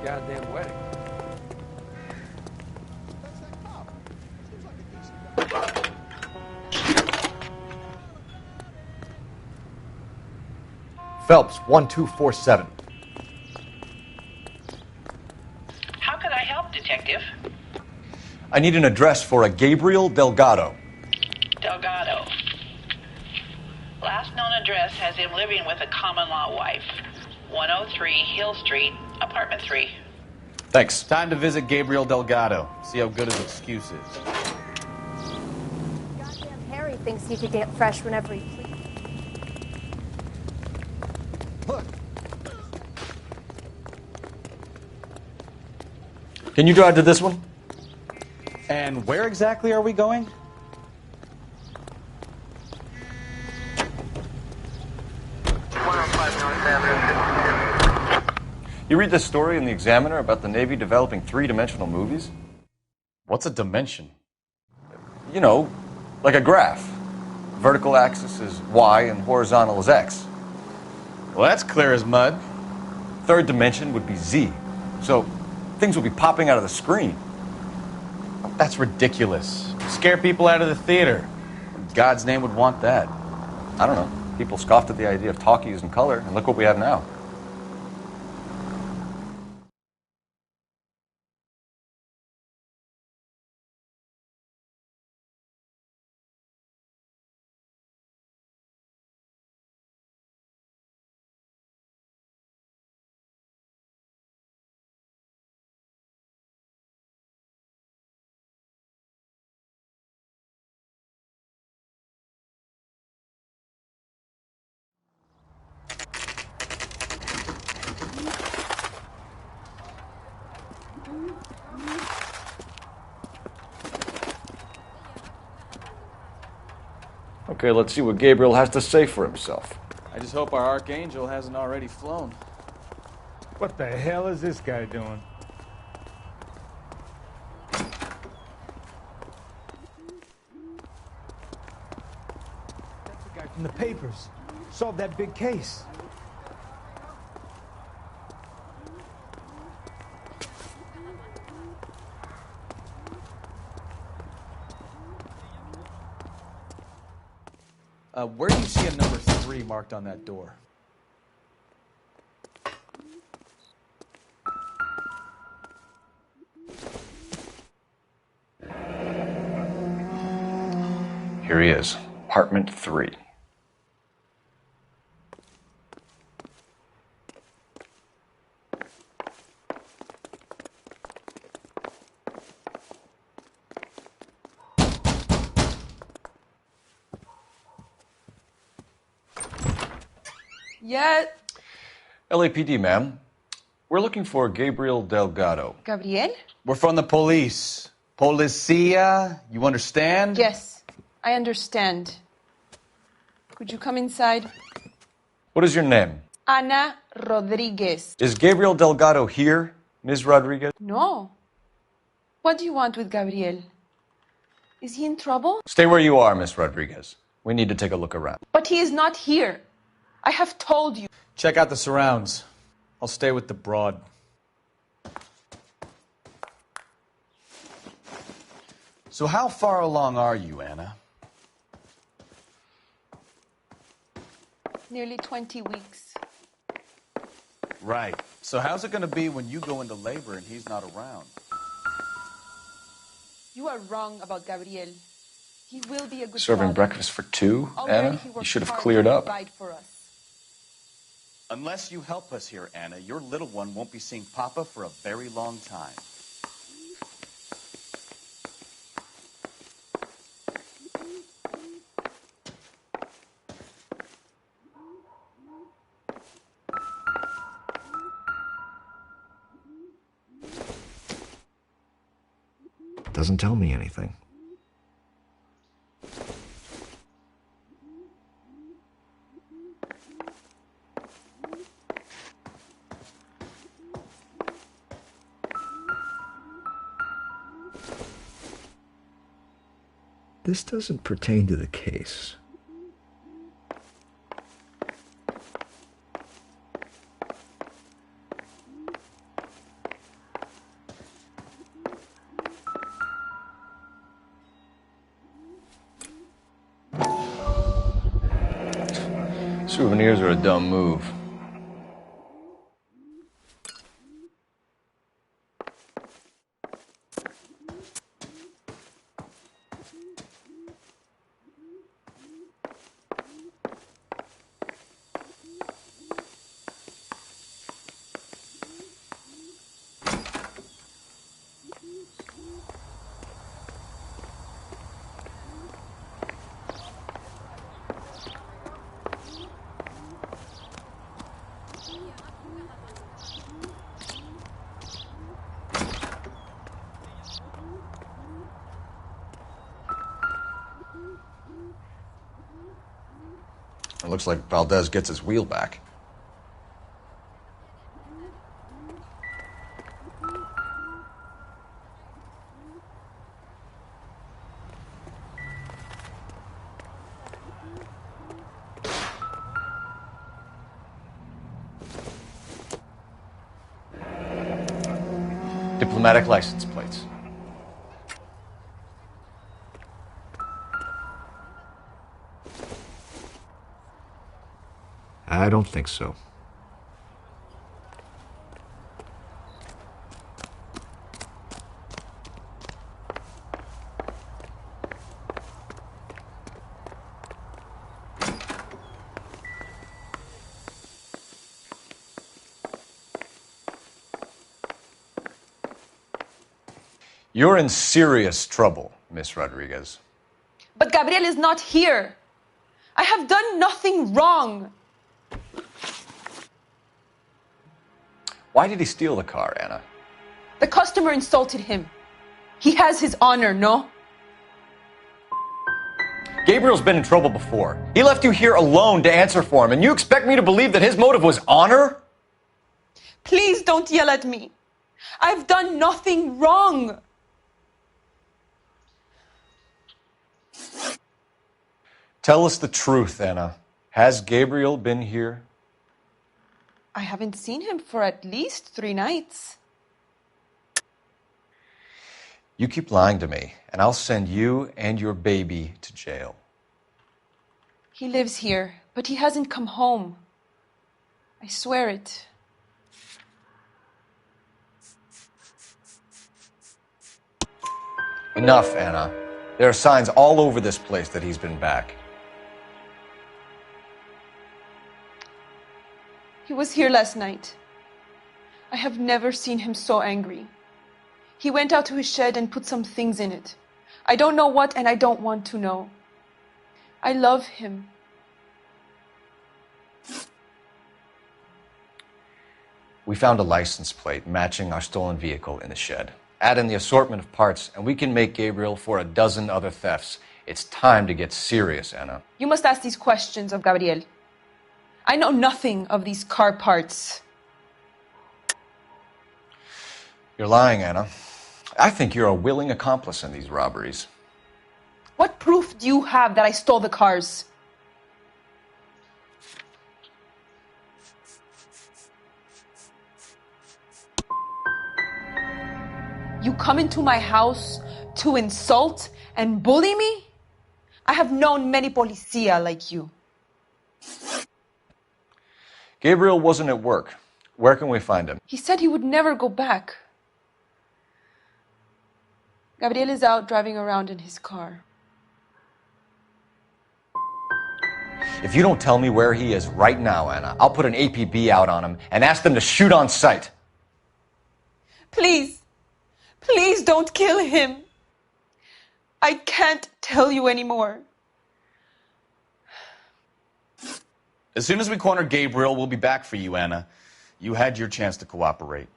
goddamn wedding. Phelps, 1247. How can I help, Detective? I need an address for a Gabriel Delgado. Delgado. Last known address has him living with a common-law wife. 103 Hill Street, apartment 3. Thanks. Time to visit Gabriel Delgado. See how good his excuse is. Goddamn Harry thinks he could get fresh whenever he pleases. Can you drive to this one? And where exactly are we going? You read this story in the Examiner about the Navy developing three-dimensional movies? What's a dimension? You know, like a graph. Vertical axis is Y and horizontal is X. Well, that's clear as mud. Third dimension would be Z. So things will be popping out of the screen. That's ridiculous. Scare people out of the theater. God's name would want that. I don't know. People scoffed at the idea of talkies in color, and look what we have now. Okay, let's see what Gabriel has to say for himself. I just hope our archangel hasn't already flown. What the hell is this guy doing? That's the guy from the papers. Solved that big case. Where do you see a number 3 marked on that door? Here he is, apartment 3. Yeah. LAPD, ma'am. We're looking for Gabriel Delgado. Gabriel? We're from the police. Policia, you understand? Yes, I understand. Could you come inside? What is your name? Ana Rodriguez. Is Gabriel Delgado here, Ms. Rodriguez? No. What do you want with Gabriel? Is he in trouble? Stay where you are, Ms. Rodriguez. We need to take a look around. But he is not here. I have told you. Check out the surrounds. I'll stay with the broad. So how far along are you, Anna? Nearly 20 weeks. Right. So how's it going to be when you go into labor and he's not around? You are wrong about Gabriel. He will be a good Serving father. breakfast for 2, Already Anna? he You worked should have hard cleared to up. provide for us. Unless you help us here, Anna, your little one won't be seeing Papa for a very long time. Doesn't tell me anything. This doesn't pertain to the case. Souvenirs are a dumb move. It looks like Valdez gets his wheel back. Diplomatic license plates. I don't think so. You're in serious trouble, Miss Rodriguez. But Gabriel is not here. I have done nothing wrong. Why did he steal the car, Anna? The customer insulted him. He has his honor, no? Gabriel's been in trouble before. He left you here alone to answer for him, and you expect me to believe that his motive was honor? Please don't yell at me. I've done nothing wrong. Tell us the truth, Anna. Has Gabriel been here? I haven't seen him for at least 3 nights. You keep lying to me, and I'll send you and your baby to jail. He lives here, but he hasn't come home. I swear it. Enough, Anna. There are signs all over this place that he's been back. He was here last night. I have never seen him so angry. He went out to his shed and put some things in it. I don't know what, and I don't want to know. I love him. We found a license plate matching our stolen vehicle in the shed. Add in the assortment of parts, and we can make Gabriel for a dozen other thefts. It's time to get serious, Anna. You must ask these questions of Gabriel. I know nothing of these car parts. You're lying, Anna. I think you're a willing accomplice in these robberies. What proof do you have that I stole the cars? You come into my house to insult and bully me? I have known many policia like you. Gabriel wasn't at work. Where can we find him? He said he would never go back. Gabriel is out driving around in his car. If you don't tell me where he is right now, Anna, I'll put an APB out on him and ask them to shoot on sight. Please, please don't kill him. I can't tell you anymore. As soon as we corner Gabriel, we'll be back for you, Anna. You had your chance to cooperate.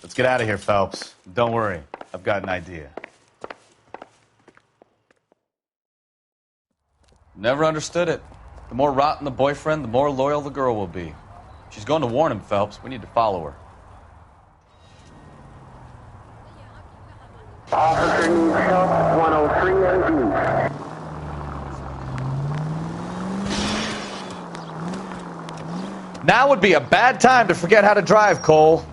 Let's get out of here, Phelps. Don't worry, I've got an idea. Never understood it. The more rotten the boyfriend, the more loyal the girl will be. She's going to warn him, Phelps. We need to follow her. Officer needs help, 103 AV. Now would be a bad time to forget how to drive, Cole.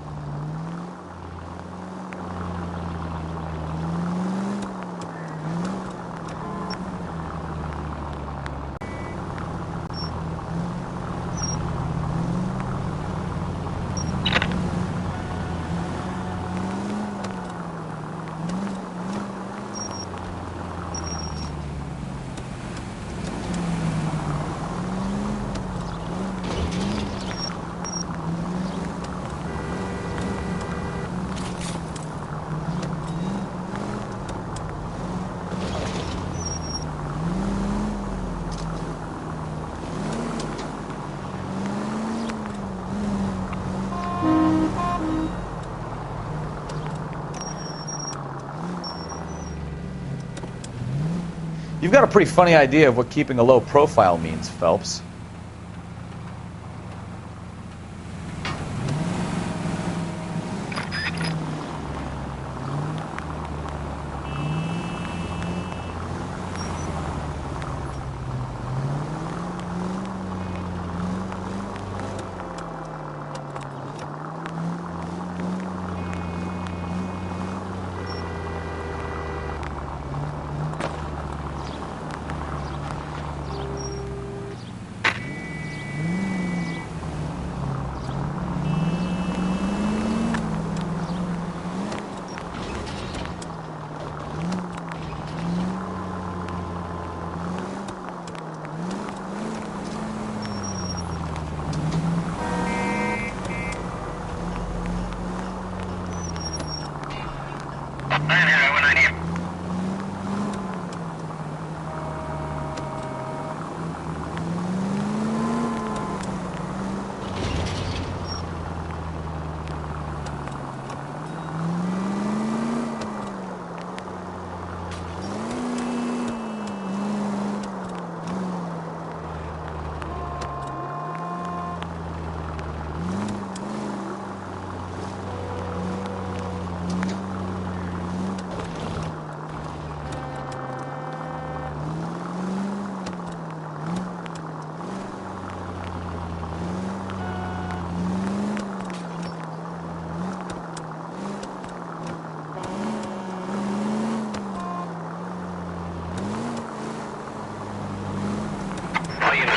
You've got a pretty funny idea of what keeping a low profile means, Phelps.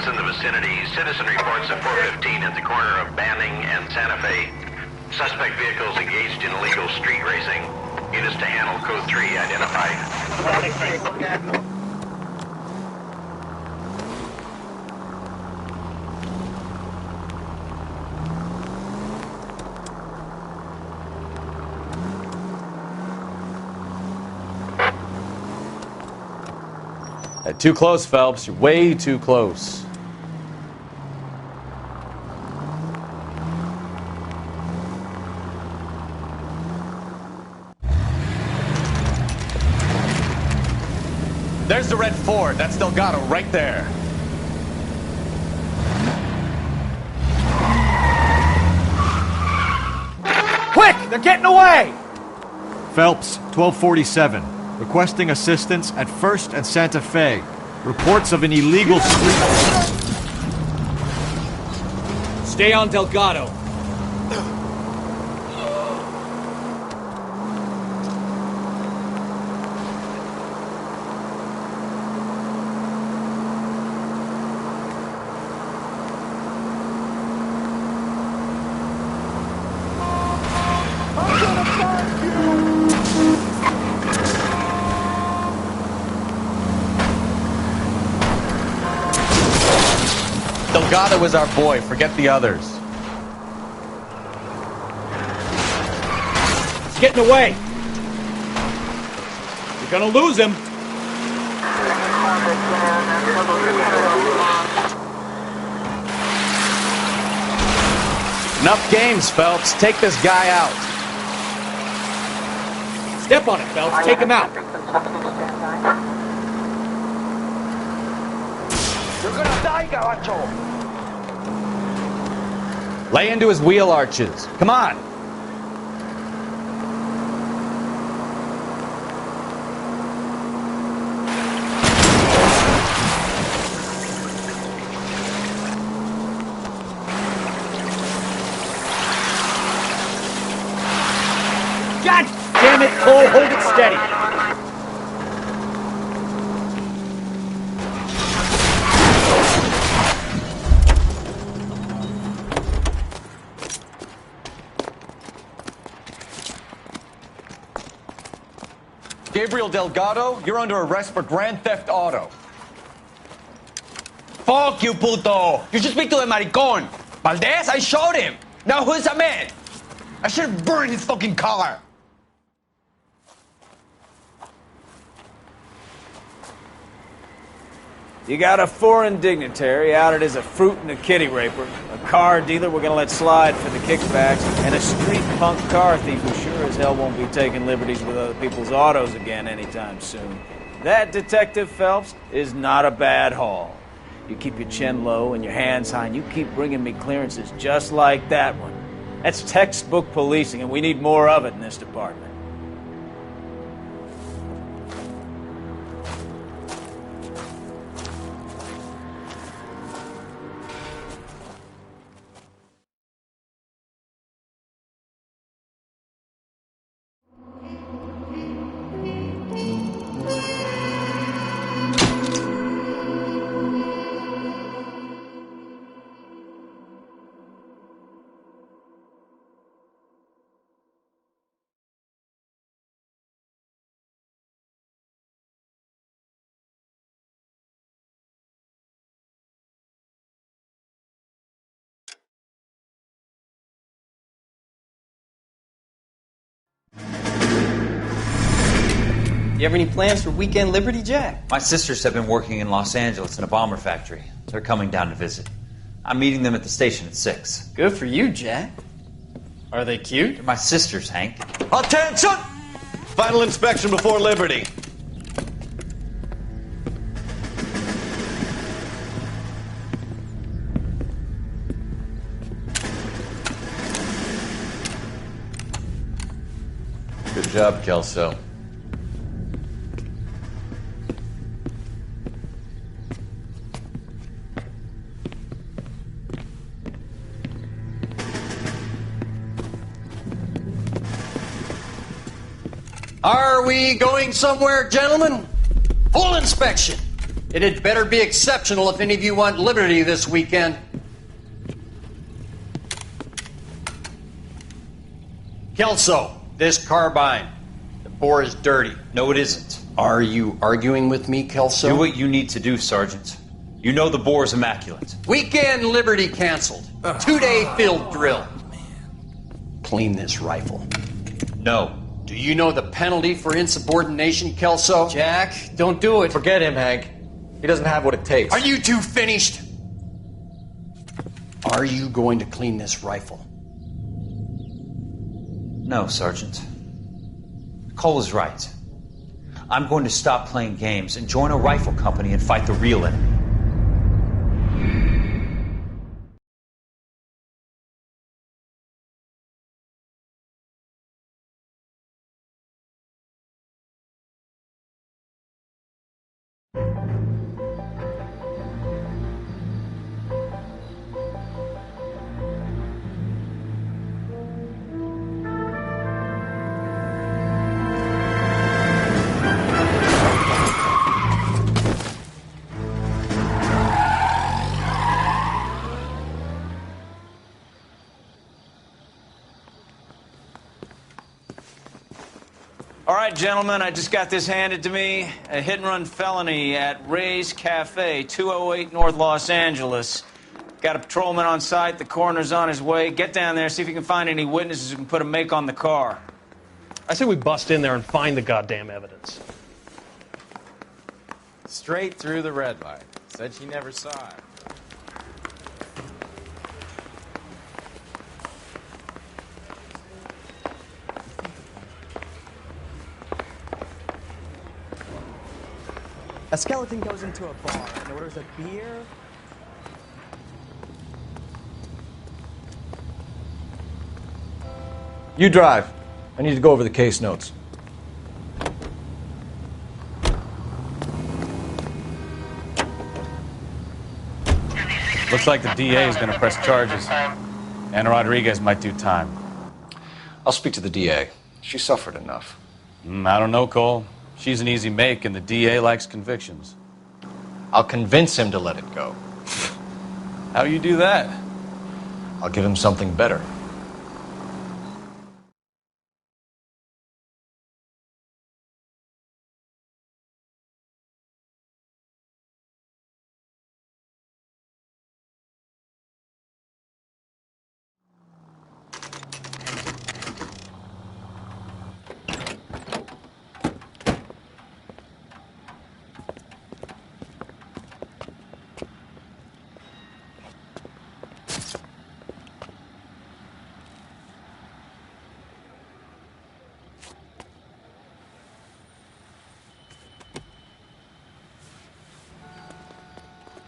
In the vicinity, citizen reports at 415 at the corner of Banning and Santa Fe. Suspect vehicles engaged in illegal street racing. Units to handle code 3 identified. Too close, Phelps. You're way too close. There's the red Ford. That's Delgado right there. Quick! They're getting away! Phelps, 1247. Requesting assistance at 1st and Santa Fe. Reports of an illegal street... Stay on Delgado. Delgado is our boy. Forget the others. He's getting away. You're gonna lose him. Enough games, Phelps. Take this guy out. Step on it, Phelps. Take him out. You're gonna die, Garacho. Lay into his wheel arches. Come on. God damn it, Cole. Hold it steady. Gabriel Delgado, you're under arrest for grand theft auto. Fuck you, puto! You should speak to the maricon. Valdez, I showed him. Now who's a man? I should have burned his fucking car. You got a foreign dignitary outed as a fruit and a kitty raper, a car dealer we're gonna let slide for the kickbacks, and a street punk car thief who sure as hell won't be taking liberties with other people's autos again anytime soon. That, Detective Phelps, is not a bad haul. You keep your chin low and your hands high, and you keep bringing me clearances just like that one. That's textbook policing, and we need more of it in this department. You have any plans for weekend Liberty, Jack? My sisters have been working in Los Angeles in a bomber factory. They're coming down to visit. I'm meeting them at the station at 6. Good for you, Jack. Are they cute? They're my sisters, Hank. Attention! Final inspection before Liberty. Good job, Kelso. Are we going somewhere, gentlemen? Full inspection. It had better be exceptional if any of you want liberty this weekend. Kelso, this carbine. The bore is dirty. No, it isn't. Are you arguing with me, Kelso? Do what you need to do, Sergeant. You know the bore is immaculate. Weekend liberty canceled. 2-day field drill. Clean this rifle. No. Do you know the penalty for insubordination, Kelso? Jack, don't do it. Forget him, Hank. He doesn't have what it takes. Are you two finished? Are you going to clean this rifle? No, Sergeant. Cole is right. I'm going to stop playing games and join a rifle company and fight the real enemy. All right, gentlemen, I just got this handed to me. A hit-and-run felony at Ray's Cafe, 208 North Los Angeles. Got a patrolman on site. The coroner's on his way. Get down there, see if you can find any witnesses who can put a make on the car. I say we bust in there and find the goddamn evidence. Straight through the red light. Said she never saw it. A skeleton goes into a bar and orders a beer. You drive. I need to go over the case notes. Looks like the DA is going to press charges. Anna Rodriguez might do time. I'll speak to the DA. She suffered enough. I don't know, Cole. She's an easy make, and the DA likes convictions. I'll convince him to let it go. How do you do that? I'll give him something better.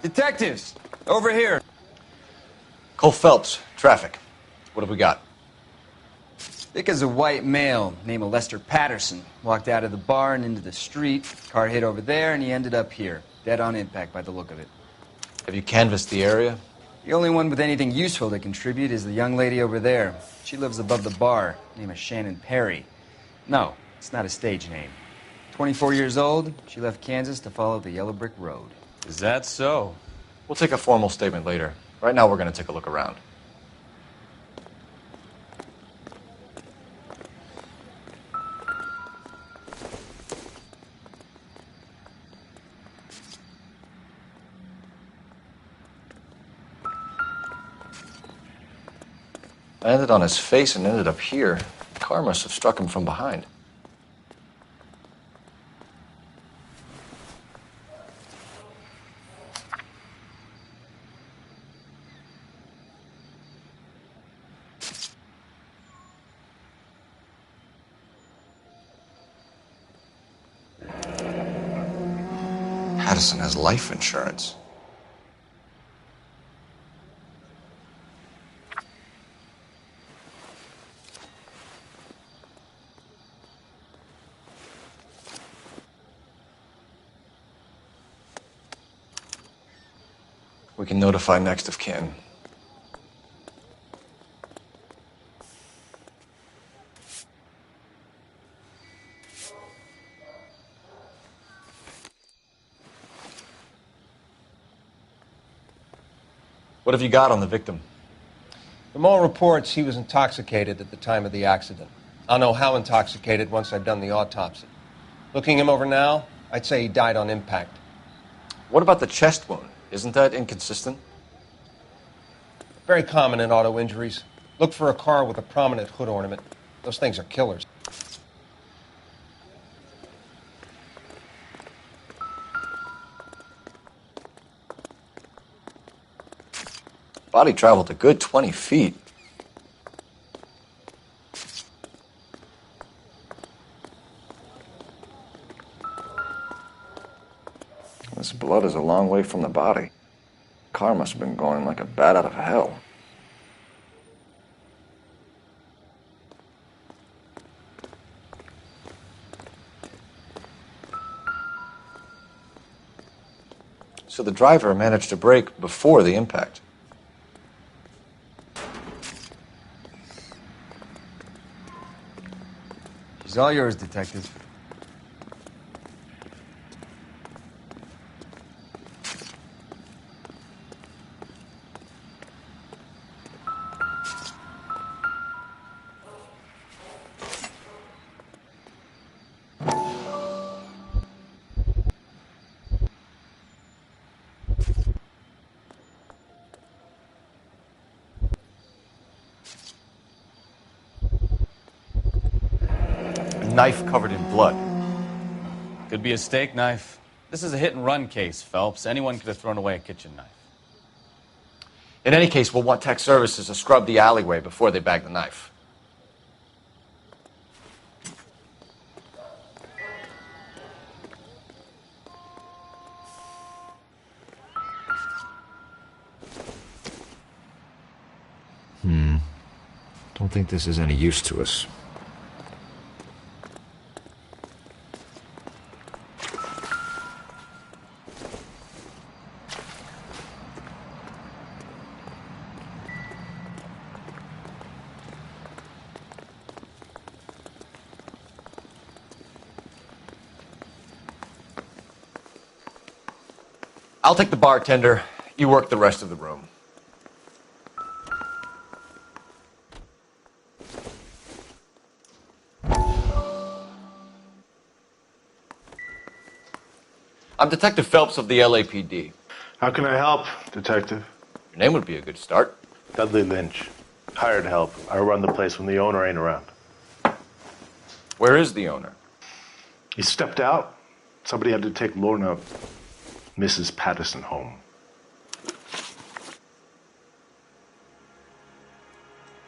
Detectives, over here. Cole Phelps, traffic. What have we got? Vic is a white male named Lester Patterson. Walked out of the bar and into the street. Car hit over there, and he ended up here. Dead on impact by the look of it. Have you canvassed the area? The only one with anything useful to contribute is the young lady over there. She lives above the bar. Name is Shannon Perry. No, it's not a stage name. 24 years old, she left Kansas to follow the yellow brick road. Is that so? We'll take a formal statement later. Right now, we're going to take a look around. Landed on his face and ended up here. The car must have struck him from behind. Patterson has life insurance. We can notify next of kin. What have you got on the victim? From all reports, he was intoxicated at the time of the accident. I'll know how intoxicated once I've done the autopsy. Looking him over now, I'd say he died on impact. What about the chest wound? Isn't that inconsistent? Very common in auto injuries. Look for a car with a prominent hood ornament. Those things are killers. Body traveled a good 20 feet. This blood is a long way from the body. Car must have been going like a bat out of hell. So the driver managed to brake before the impact. She's all yours, Detective. Knife covered in blood. Could be a steak knife. This is a hit-and-run case, Phelps. Anyone could have thrown away a kitchen knife. In any case, we'll want tech services to scrub the alleyway before they bag the knife. Don't think this is any use to us. I'll take the bartender. You work the rest of the room. I'm Detective Phelps of the LAPD. How can I help, Detective? Your name would be a good start. Dudley Lynch. Hired help. I run the place when the owner ain't around. Where is the owner? He stepped out. Somebody had to take Lorna, Mrs. Patterson, home.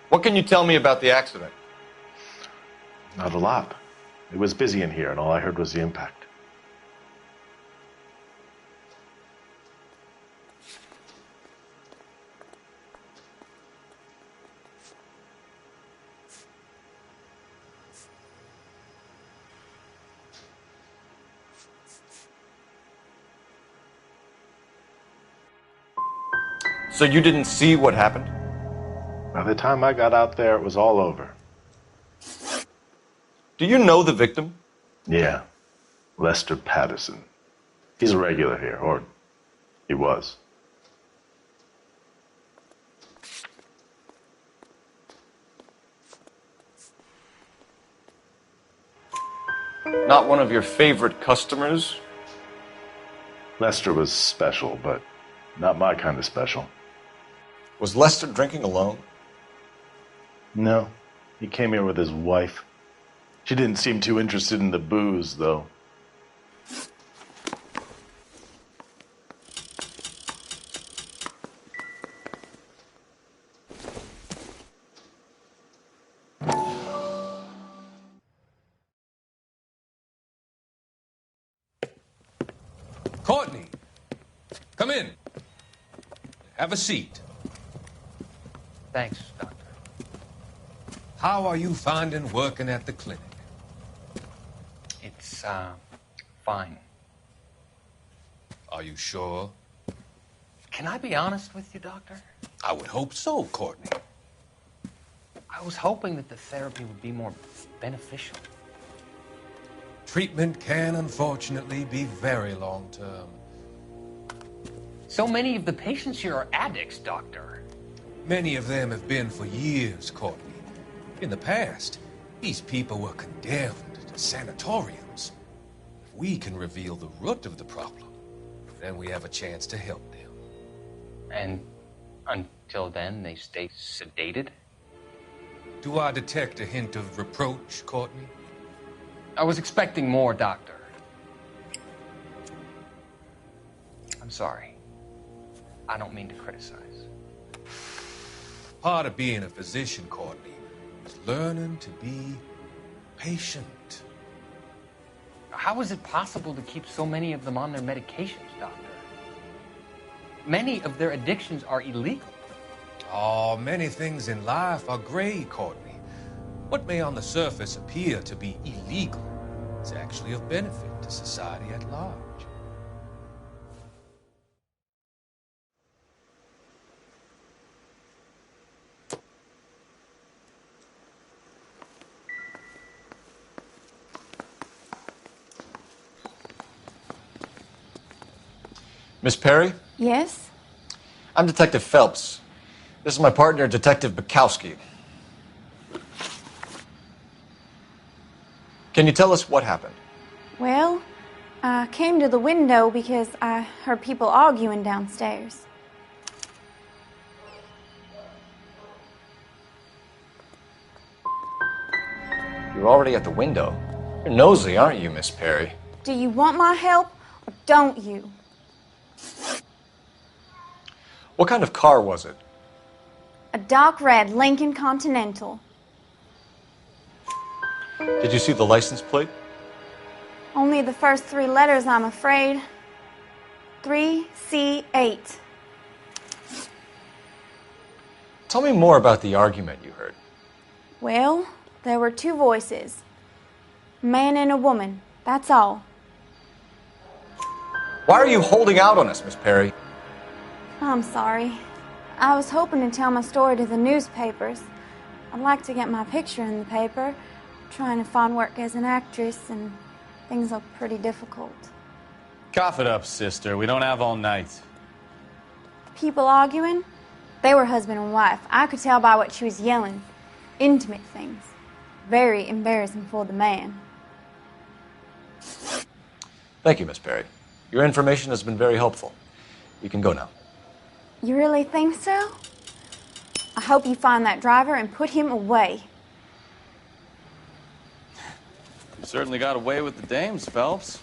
What can you tell me about the accident? Not a lot. It was busy in here, and all I heard was the impact. So you didn't see what happened? By the time I got out there, it was all over. Do you know the victim? Yeah. Lester Patterson. He's a regular here, or he was. Not one of your favorite customers? Lester was special, but not my kind of special. Was Lester drinking alone? No. He came here with his wife. She didn't seem too interested in the booze, though. Courtney, come in. Have a seat. Thanks, Doctor. How are you finding working at the clinic? It's, fine. Are you sure? Can I be honest with you, Doctor? I would hope so, Courtney. I was hoping that the therapy would be more beneficial. Treatment can, unfortunately, be very long-term. So many of the patients here are addicts, Doctor. Many of them have been for years, Courtney. In the past, these people were condemned to sanatoriums. If we can reveal the root of the problem, then we have a chance to help them. And until then, they stay sedated? Do I detect a hint of reproach, Courtney? I was expecting more, Doctor. I'm sorry. I don't mean to criticize. Part of being a physician, Courtney, is learning to be patient. How is it possible to keep so many of them on their medications, Doctor? Many of their addictions are illegal. Oh, many things in life are gray, Courtney. What may on the surface appear to be illegal is actually of benefit to society at large. Miss Perry? Yes? I'm Detective Phelps. This is my partner, Detective Bukowski. Can you tell us what happened? Well, I came to the window because I heard people arguing downstairs. You're already at the window. You're nosy, aren't you, Miss Perry? Do you want my help or don't you? What kind of car was it? A dark red Lincoln Continental. Did you see the license plate? Only the first 3 letters, I'm afraid. 3C8. Tell me more about the argument you heard. Well, there were 2 voices. A man and a woman, that's all. Why are you holding out on us, Miss Perry? I'm sorry. I was hoping to tell my story to the newspapers. I'd like to get my picture in the paper. Trying to find work as an actress, and things look pretty difficult. Cough it up, sister. We don't have all night. People arguing? They were husband and wife. I could tell by what she was yelling. Intimate things. Very embarrassing for the man. Thank you, Miss Perry. Your information has been very helpful. You can go now. You really think so? I hope you find that driver and put him away. You certainly got away with the dames, Phelps.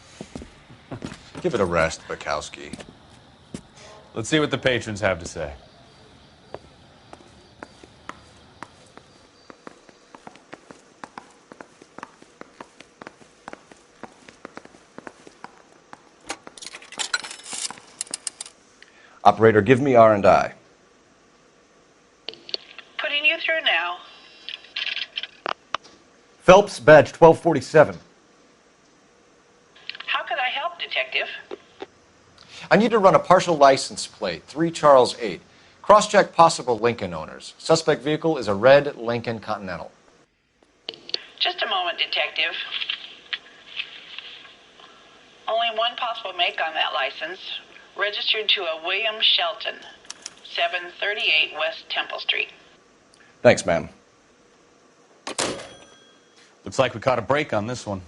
Give it a rest, Bukowski. Let's see what the patrons have to say. Operator, give me R&I. Putting you through now. Phelps, badge 1247. How could I help, Detective? I need to run a partial license plate, 3 Charles 8. Cross-check possible Lincoln owners. Suspect vehicle is a red Lincoln Continental. Just a moment, Detective. Only one possible make on that license. Registered to a William Shelton, 738 West Temple Street. Thanks, ma'am. Looks like we caught a break on this one.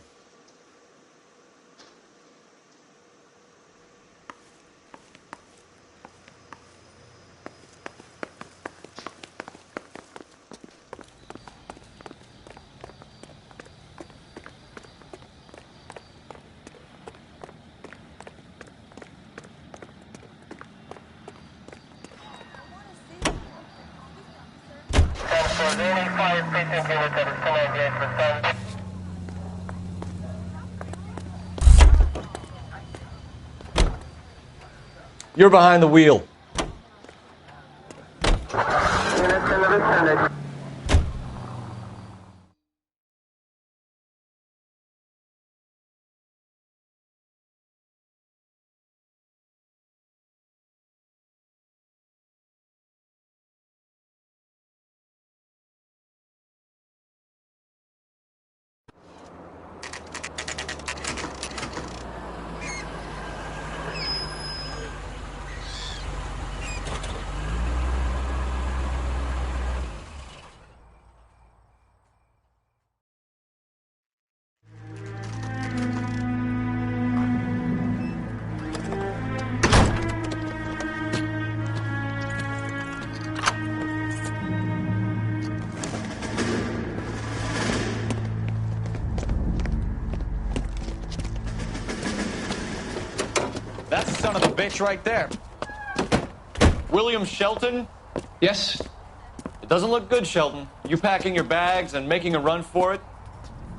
You're behind the wheel. That's the son of the bitch right there. William Shelton? Yes? It doesn't look good, Shelton. You packing your bags and making a run for it?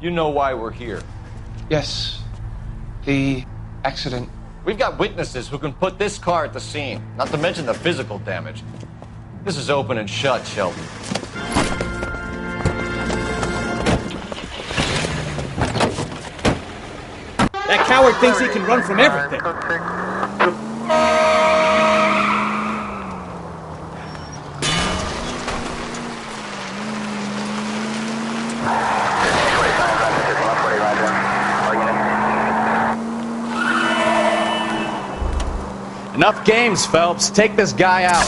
You know why we're here. Yes. The accident. We've got witnesses who can put this car at the scene, not to mention the physical damage. This is open and shut, Shelton. That coward thinks he can run from everything. Enough games, Phelps. Take this guy out.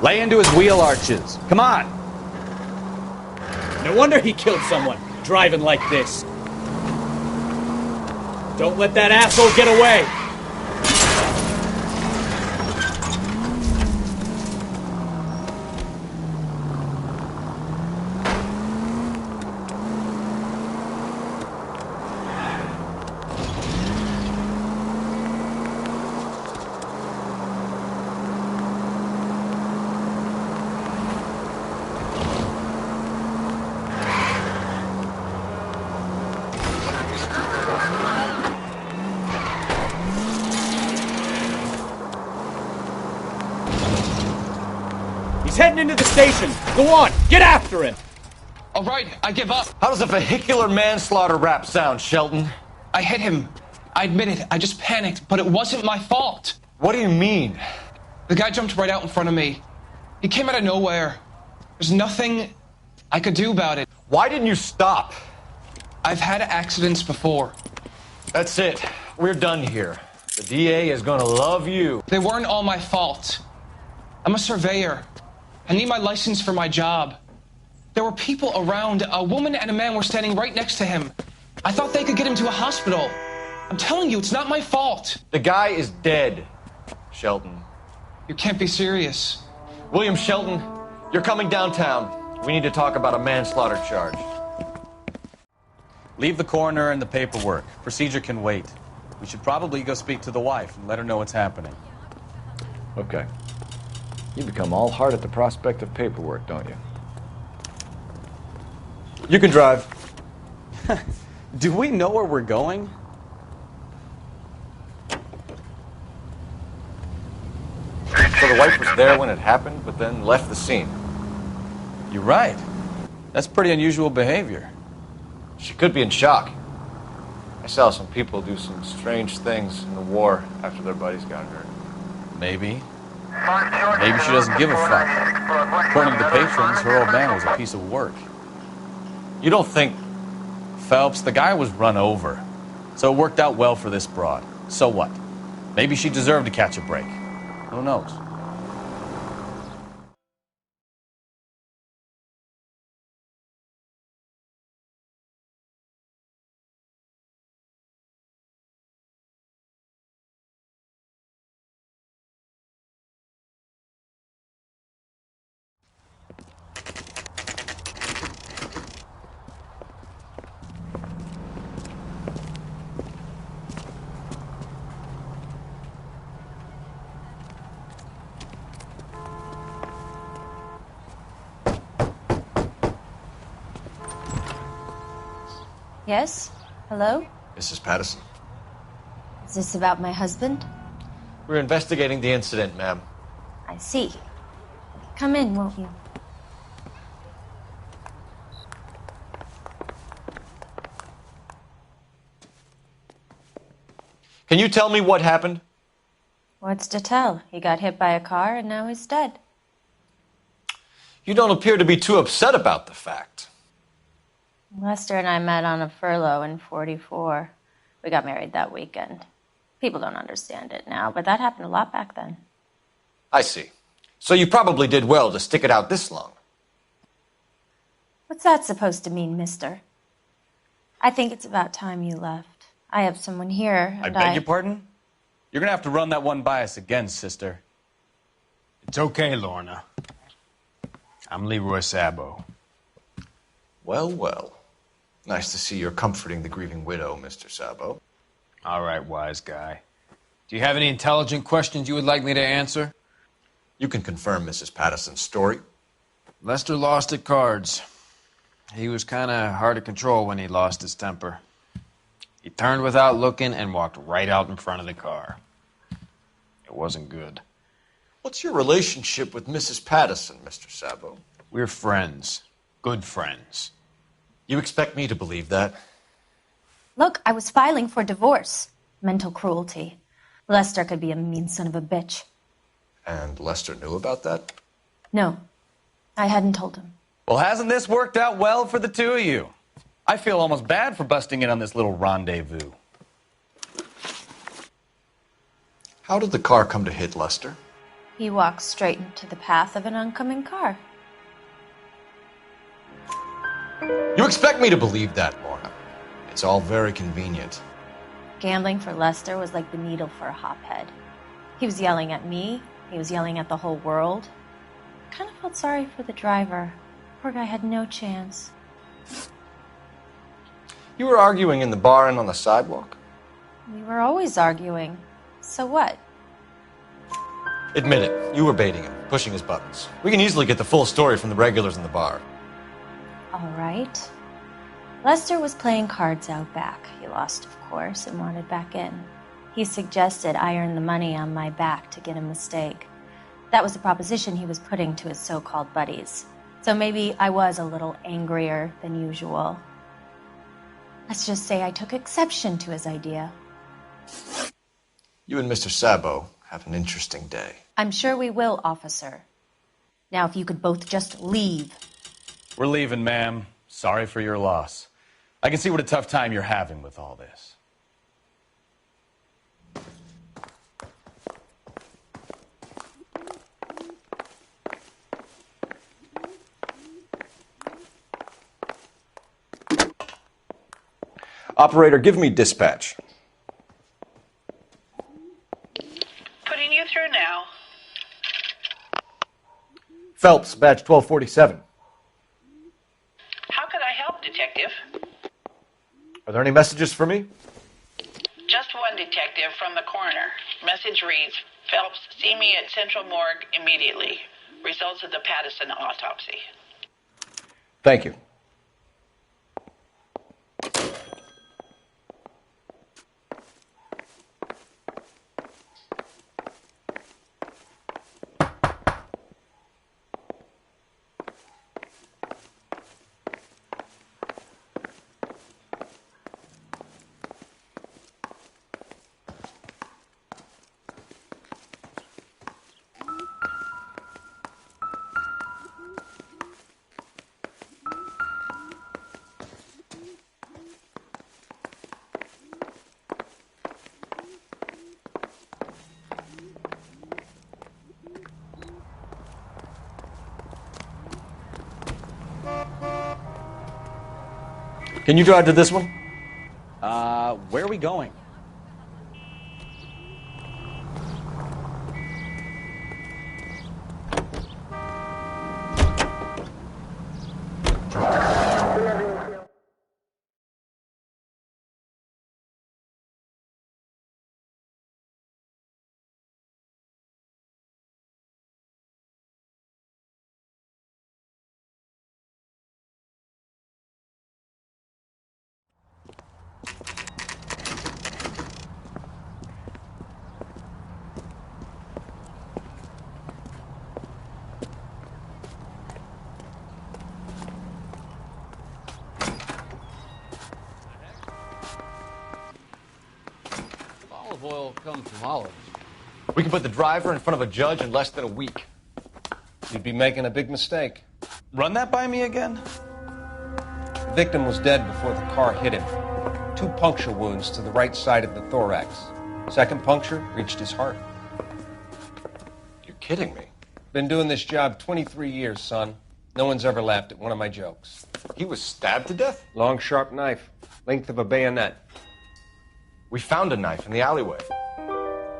Lay into his wheel arches. Come on. No wonder he killed someone, driving like this. Don't let that asshole get away. He's heading into the station. Go on, get after him. All right, I give up. How does a vehicular manslaughter rap sound, Shelton? I hit him. I admit it. I just panicked, but it wasn't my fault. What do you mean? The guy jumped right out in front of me. He came out of nowhere. There's nothing I could do about it. Why didn't you stop? I've had accidents before. That's it. We're done here. The DA is gonna love you. They weren't all my fault. I'm a surveyor. I need my license for my job. There were people around. A woman and a man were standing right next to him. I thought they could get him to a hospital. I'm telling you, it's not my fault. The guy is dead, Shelton. You can't be serious. William Shelton, you're coming downtown. We need to talk about a manslaughter charge. Leave the coroner and the paperwork. Procedure can wait. We should probably go speak to the wife and let her know what's happening. Okay. You become all heart at the prospect of paperwork, don't you? You can drive. Do we know where we're going? So the wife was there when it happened, but then left the scene. You're right. That's pretty unusual behavior. She could be in shock. I saw some people do some strange things in the war after their buddies got hurt. Maybe. Maybe she doesn't give a fuck. According to the patrons, her old man was a piece of work. You don't think... Phelps, the guy was run over. So it worked out well for this broad. So what? Maybe she deserved to catch a break. Who knows? Yes? Hello? Mrs. Patterson. Is this about my husband? We're investigating the incident, ma'am. I see. Come in, won't you? Can you tell me what happened? What's to tell? He got hit by a car and now he's dead. You don't appear to be too upset about the fact. Lester and I met on a furlough in '44. We got married that weekend. People don't understand it now, but that happened a lot back then. I see. So you probably did well to stick it out this long. What's that supposed to mean, mister? I think it's about time you left. I have someone here, I and beg your pardon? You're gonna have to run that one by us again, sister. It's okay, Lorna. I'm Leroy Sabo. Well, well. Nice to see you're comforting the grieving widow, Mr. Sabo. All right, wise guy. Do you have any intelligent questions you would like me to answer? You can confirm Mrs. Patterson's story. Lester lost at cards. He was kind of hard to control when he lost his temper. He turned without looking and walked right out in front of the car. It wasn't good. What's your relationship with Mrs. Patterson, Mr. Sabo? We're friends. Good friends. You expect me to believe that? Look, I was filing for divorce. Mental cruelty. Lester could be a mean son of a bitch. And Lester knew about that? No, I hadn't told him. Well, hasn't this worked out well for the two of you? I feel almost bad for busting in on this little rendezvous. How did the car come to hit Lester? He walked straight into the path of an oncoming car. You expect me to believe that, Lorna? It's all very convenient. Gambling for Lester was like the needle for a hophead. He was yelling at me. He was yelling at the whole world. I kind of felt sorry for the driver. Poor guy had no chance. You were arguing in the bar and on the sidewalk? We were always arguing. So what? Admit it, you were baiting him, pushing his buttons. We can easily get the full story from the regulars in the bar. All right. Lester was playing cards out back. He lost, of course, and wanted back in. He suggested I earn the money on my back to get a mistake. That was the proposition he was putting to his so-called buddies. So maybe I was a little angrier than usual. Let's just say I took exception to his idea. You and Mr. Sabo have an interesting day. I'm sure we will, officer. Now, if you could both just leave. We're leaving, ma'am. Sorry for your loss. I can see what a tough time you're having with all this. Operator, give me dispatch. Putting you through now. Phelps, badge 1247. How could I help, Detective? Are there any messages for me? Just one, Detective, from the coroner. Message reads, Phelps, see me at Central Morgue immediately. Results of the Patterson autopsy. Thank you. Can you drive to this one? Where are we going? Olive oil comes from olives. We can put the driver in front of a judge in less than a week. You'd be making a big mistake. Run that by me again? The victim was dead before the car hit him. 2 puncture wounds to the right side of the thorax. Second puncture reached his heart. You're kidding me. Been doing this job 23 years, son. No one's ever laughed at one of my jokes. He was stabbed to death? Long, sharp knife. Length of a bayonet. We found a knife in the alleyway.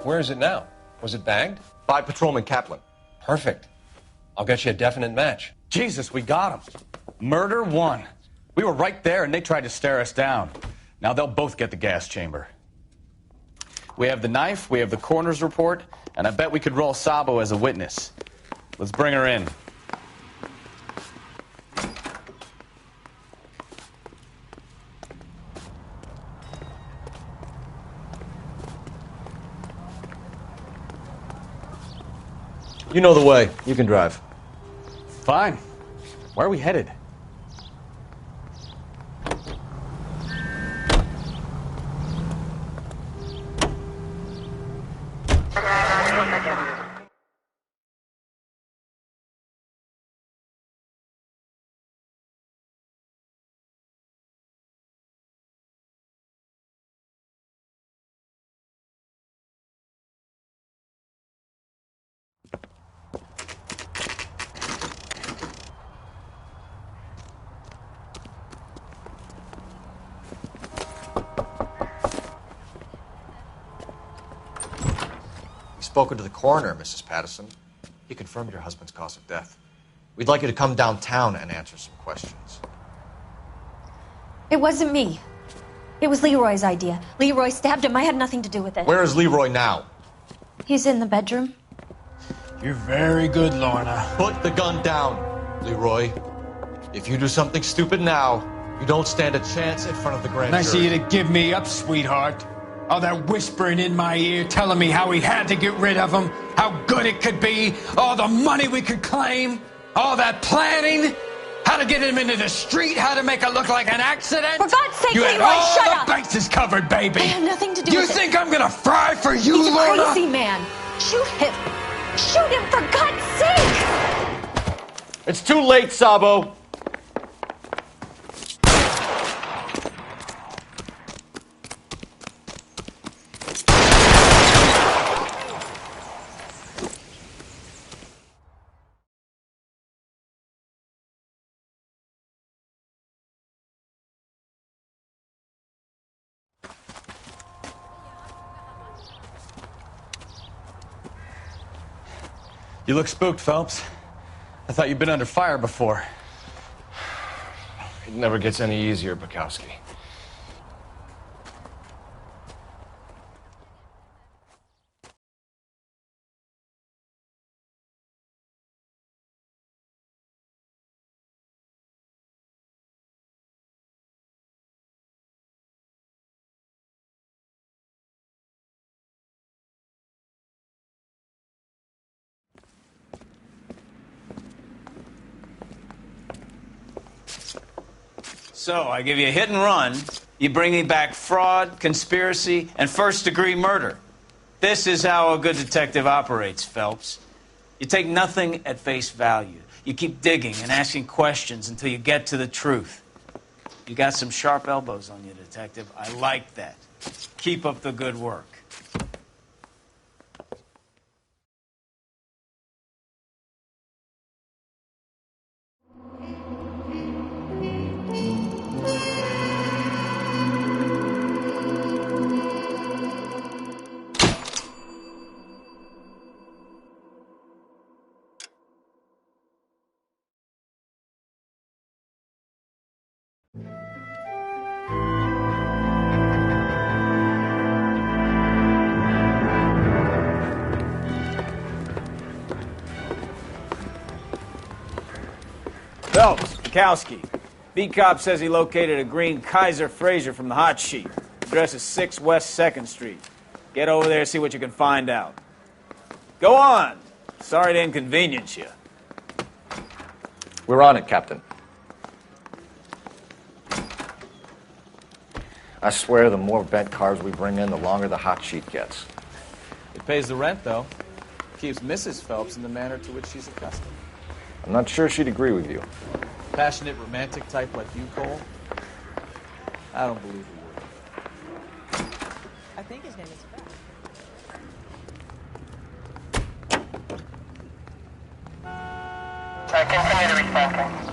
Where is it now? Was it bagged? By Patrolman Kaplan. Perfect. I'll get you a definite match. Jesus, we got him. Murder 1. We were right there and they tried to stare us down. Now they'll both get the gas chamber. We have the knife, we have the coroner's report, and I bet we could roll Sabo as a witness. Let's bring her in. You know the way. You can drive. Fine. Where are we headed? Spoken to the coroner, Mrs. Patterson. He confirmed your husband's cause of death. We'd like you to come downtown and answer some questions. It wasn't me. It was Leroy's idea. Leroy stabbed him. I had nothing to do with it. Where is Leroy now? He's in the bedroom. You're very good, Lorna. Put the gun down, Leroy. If you do something stupid now, you don't stand a chance in front of the grand jury. Nice of you to give me up, sweetheart. All that whispering in my ear telling me how we had to get rid of him, how good it could be, all the money we could claim, all that planning, how to get him into the street, how to make it look like an accident. For God's sake, you Leroy, had all shut the up! bases covered, baby. I had nothing to do with it. You think I'm gonna fry for you, He's Lorna? a crazy man. Shoot him. Shoot him, for God's sake! It's too late, Sabo. You look spooked, Phelps. I thought you'd been under fire before. It never gets any easier, Bukowski. So, I give you a hit and run. You bring me back fraud, conspiracy, and first-degree murder. This is how a good detective operates, Phelps. You take nothing at face value. You keep digging and asking questions until you get to the truth. You got some sharp elbows on you, detective. I like that. Keep up the good work. Phelps, Bukowski. B-Cop says he located a green Kaiser Fraser from the hot sheet. Address is 6 West 2nd Street. Get over there, see what you can find out. Go on. Sorry to inconvenience you. We're on it, Captain. I swear the more bent cars we bring in, the longer the hot sheet gets. It pays the rent, though. Keeps Mrs. Phelps in the manner to which she's accustomed. I'm not sure she'd agree with you. Passionate, romantic type like you, Cole? I don't believe a word. I think his name is Continue to respond.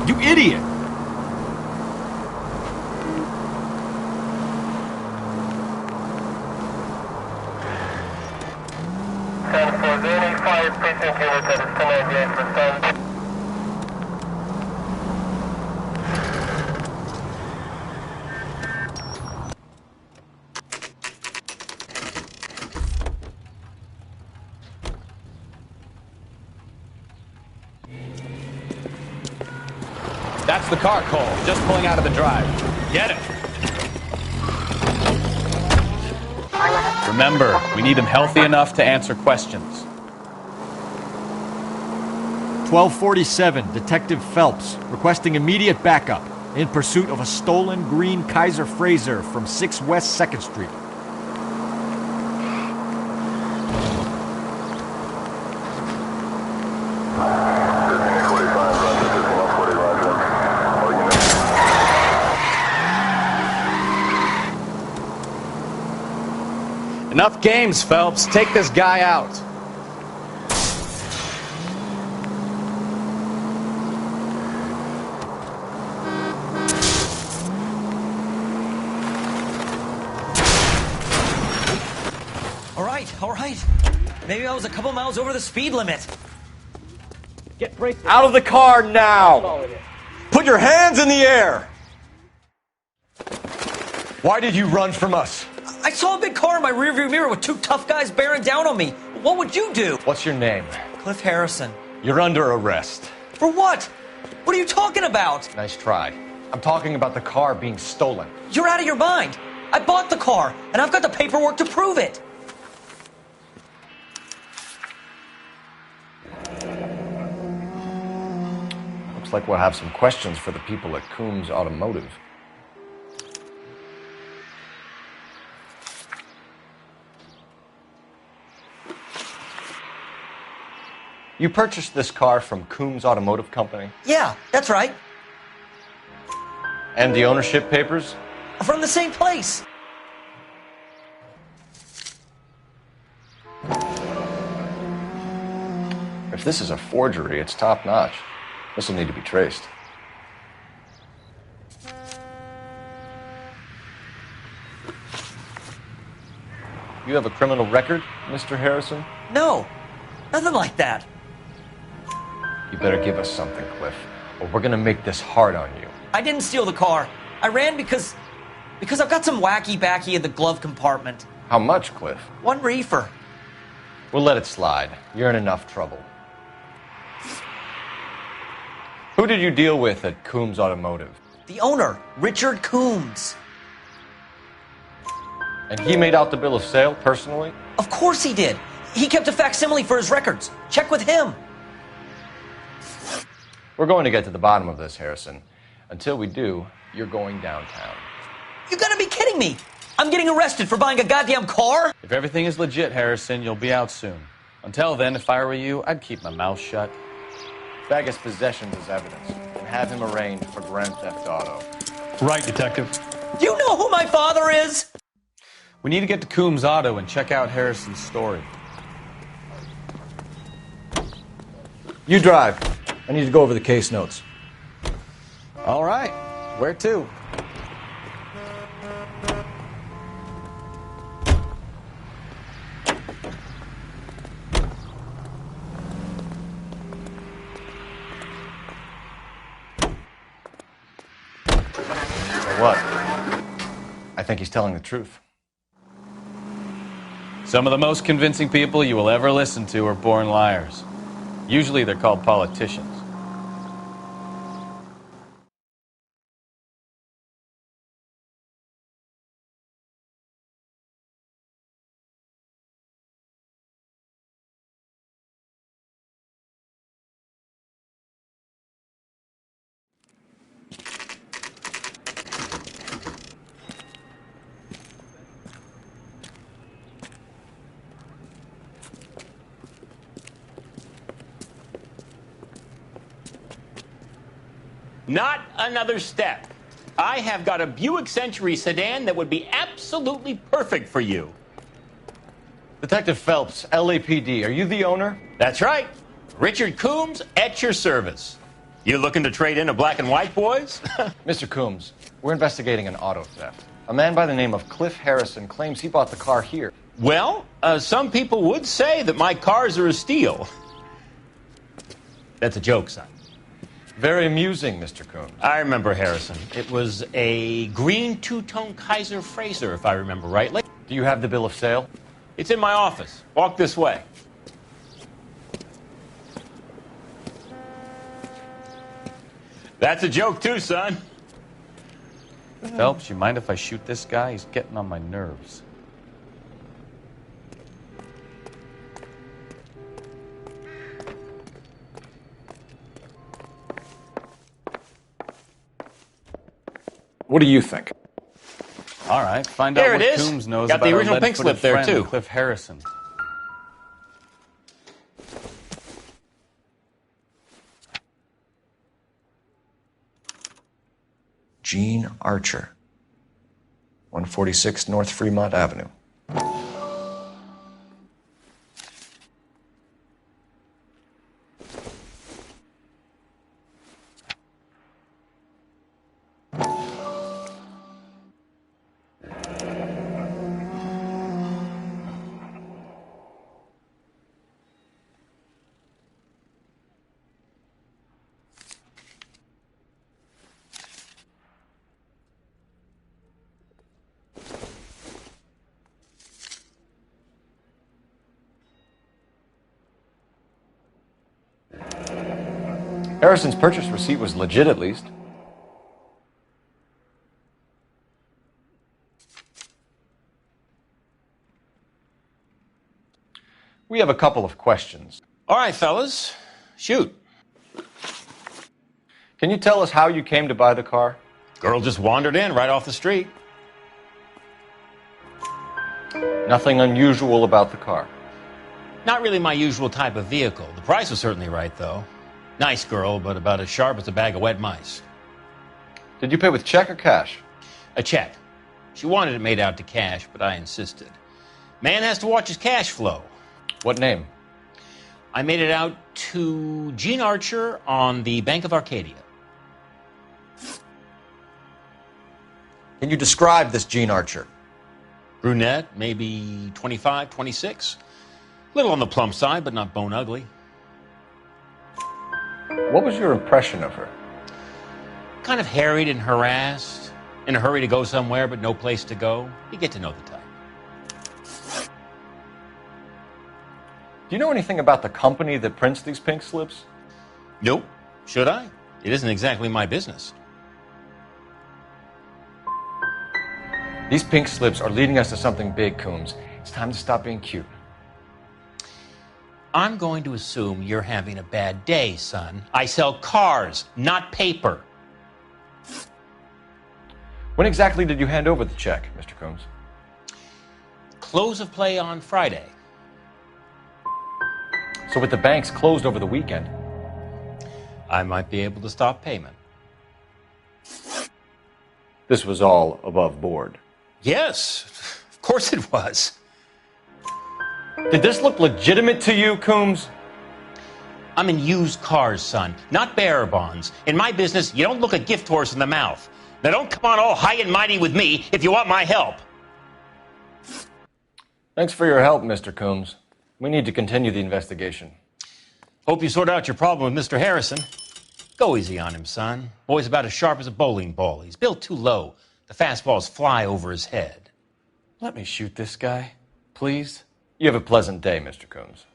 You idiot! That's the car, Cole. Just pulling out of the drive. Get it. Remember, we need him healthy enough to answer questions. 1247, Detective Phelps, requesting immediate backup in pursuit of a stolen green Kaiser Fraser from 6 West 2nd Street. Enough games, Phelps. Take this guy out. All right. Maybe I was a couple miles over the speed limit. Get brakes out of the car now! Put your hands in the air! Why did you run from us? I saw a big car in my rearview mirror with two tough guys bearing down on me. What would you do? What's your name? Cliff Harrison. You're under arrest. For what? What are you talking about? Nice try. I'm talking about the car being stolen. You're out of your mind. I bought the car, and I've got the paperwork to prove it. Looks like we'll have some questions for the people at Coombs Automotive. You purchased this car from Coombs Automotive Company? Yeah, that's right. And the ownership papers? From the same place. If this is a forgery, it's top-notch. This will need to be traced. You have a criminal record, Mr. Harrison? No, nothing like that. You better give us something, Cliff, or we're gonna make this hard on you. I didn't steal the car. I ran because I've got some wacky backy in the glove compartment. How much, Cliff? 1 reefer. We'll let it slide. You're in enough trouble. Who did you deal with at Coombs Automotive? The owner, Richard Coombs. And he made out the bill of sale personally? Of course he did. He kept a facsimile for his records. Check with him. We're going to get to the bottom of this, Harrison. Until we do, you're going downtown. You gotta be kidding me. I'm getting arrested for buying a goddamn car? If everything is legit, Harrison, you'll be out soon. Until then, if I were you, I'd keep my mouth shut. Bag his possessions as evidence and have him arraigned for grand theft auto. Right, Detective. Do you know who my father is? We need to get to Coombs Auto and check out Harrison's story. You drive. I need to go over the case notes. All right. Where to? What? I think he's telling the truth. Some of the most convincing people you will ever listen to are born liars. Usually they're called politicians. Not another step. I have got a Buick Century sedan that would be absolutely perfect for you. Detective Phelps, LAPD, are you the owner? That's right. Richard Coombs at your service. You looking to trade in a black and white, boys? Mr. Coombs, we're investigating an auto theft. A man by the name of Cliff Harrison claims he bought the car here. Well, some people would say that my cars are a steal. That's a joke, son. Very amusing, Mr. Coombs. I remember Harrison. It was a green two-tone Kaiser Frazer, if I remember rightly. Do you have the bill of sale? It's in my office. Walk this way. That's a joke too, son. Phelps, you mind if I shoot this guy? He's getting on my nerves. What do you think? All right, find There out it what is. Coombs knows Got about the our original pink lead-footed slip there, friend, too. Cliff Harrison. Gene Archer, 146 North Fremont Avenue. Harrison's purchase receipt was legit, at least. We have a couple of questions. All right, fellas. Shoot. Can you tell us how you came to buy the car? Girl just wandered in right off the street. Nothing unusual about the car. Not really my usual type of vehicle. The price was certainly right, though. Nice girl, but about as sharp as a bag of wet mice. Did you pay with check or cash? A check. She wanted it made out to cash, but I insisted. Man has to watch his cash flow. What name? I made it out to Gene Archer on the Bank of Arcadia. Can you describe this Gene Archer? Brunette, maybe 25, 26. Little on the plump side, but not bone ugly. What was your impression of her? Kind of harried and harassed. In a hurry to go somewhere, but no place to go. You get to know the type. Do you know anything about the company that prints these pink slips? Nope. Should I? It isn't exactly my business. These pink slips are leading us to something big, Coombs. It's time to stop being cute. I'm going to assume you're having a bad day, son. I sell cars, not paper. When exactly did you hand over the check, Mr. Coombs? Close of play on Friday. So with the banks closed over the weekend, I might be able to stop payment. this was all above board. Yes, of course it was. Did this look legitimate to you, Coombs? I'm in used cars, son, not bearer bonds. In my business, you don't look a gift horse in the mouth. Now don't come on all high and mighty with me if you want my help. Thanks for your help, Mr. Coombs. We need to continue the investigation. Hope you sort out your problem with Mr. Harrison. Go easy on him, son. Boy's about as sharp as a bowling ball. He's built too low. The fastballs fly over his head. Let me shoot this guy, please. You have a pleasant day, Mr. Coombs.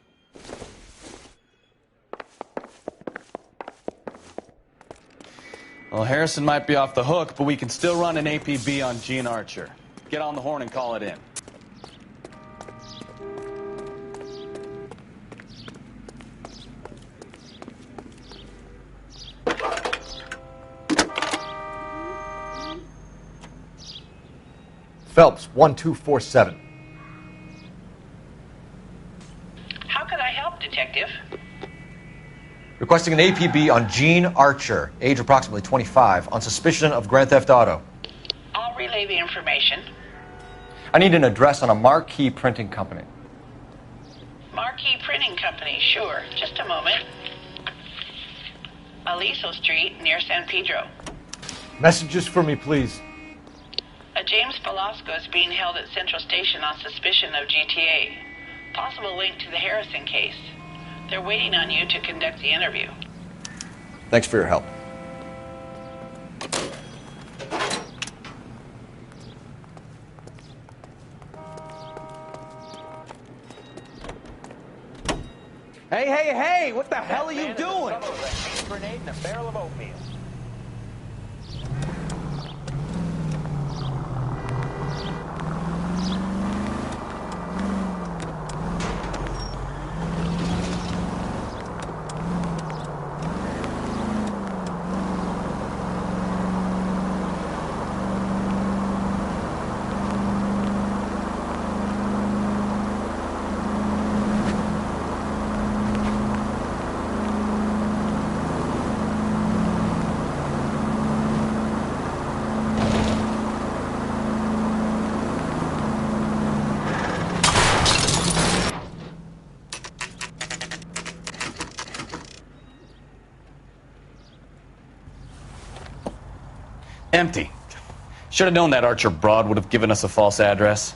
Well, Harrison might be off the hook, but we can still run an APB on Gene Archer. Get on the horn and call it in. Phelps, 1247. How could I help, Detective? Requesting an APB on Gene Archer, age approximately 25, on suspicion of Grand Theft Auto. I'll relay the information. I need an address on a Marquee Printing Company. Marquee Printing Company, sure. Just a moment. Aliso Street, near San Pedro. Messages for me, please. A James Velasco is being held at Central Station on suspicion of GTA. Possible link to the Harrison case. They're waiting on you to conduct the interview. Thanks for your help. Hey, what the hell are you doing? A grenade and a barrel of oatmeal. Empty. Should have known that Archer broad would have given us a false address.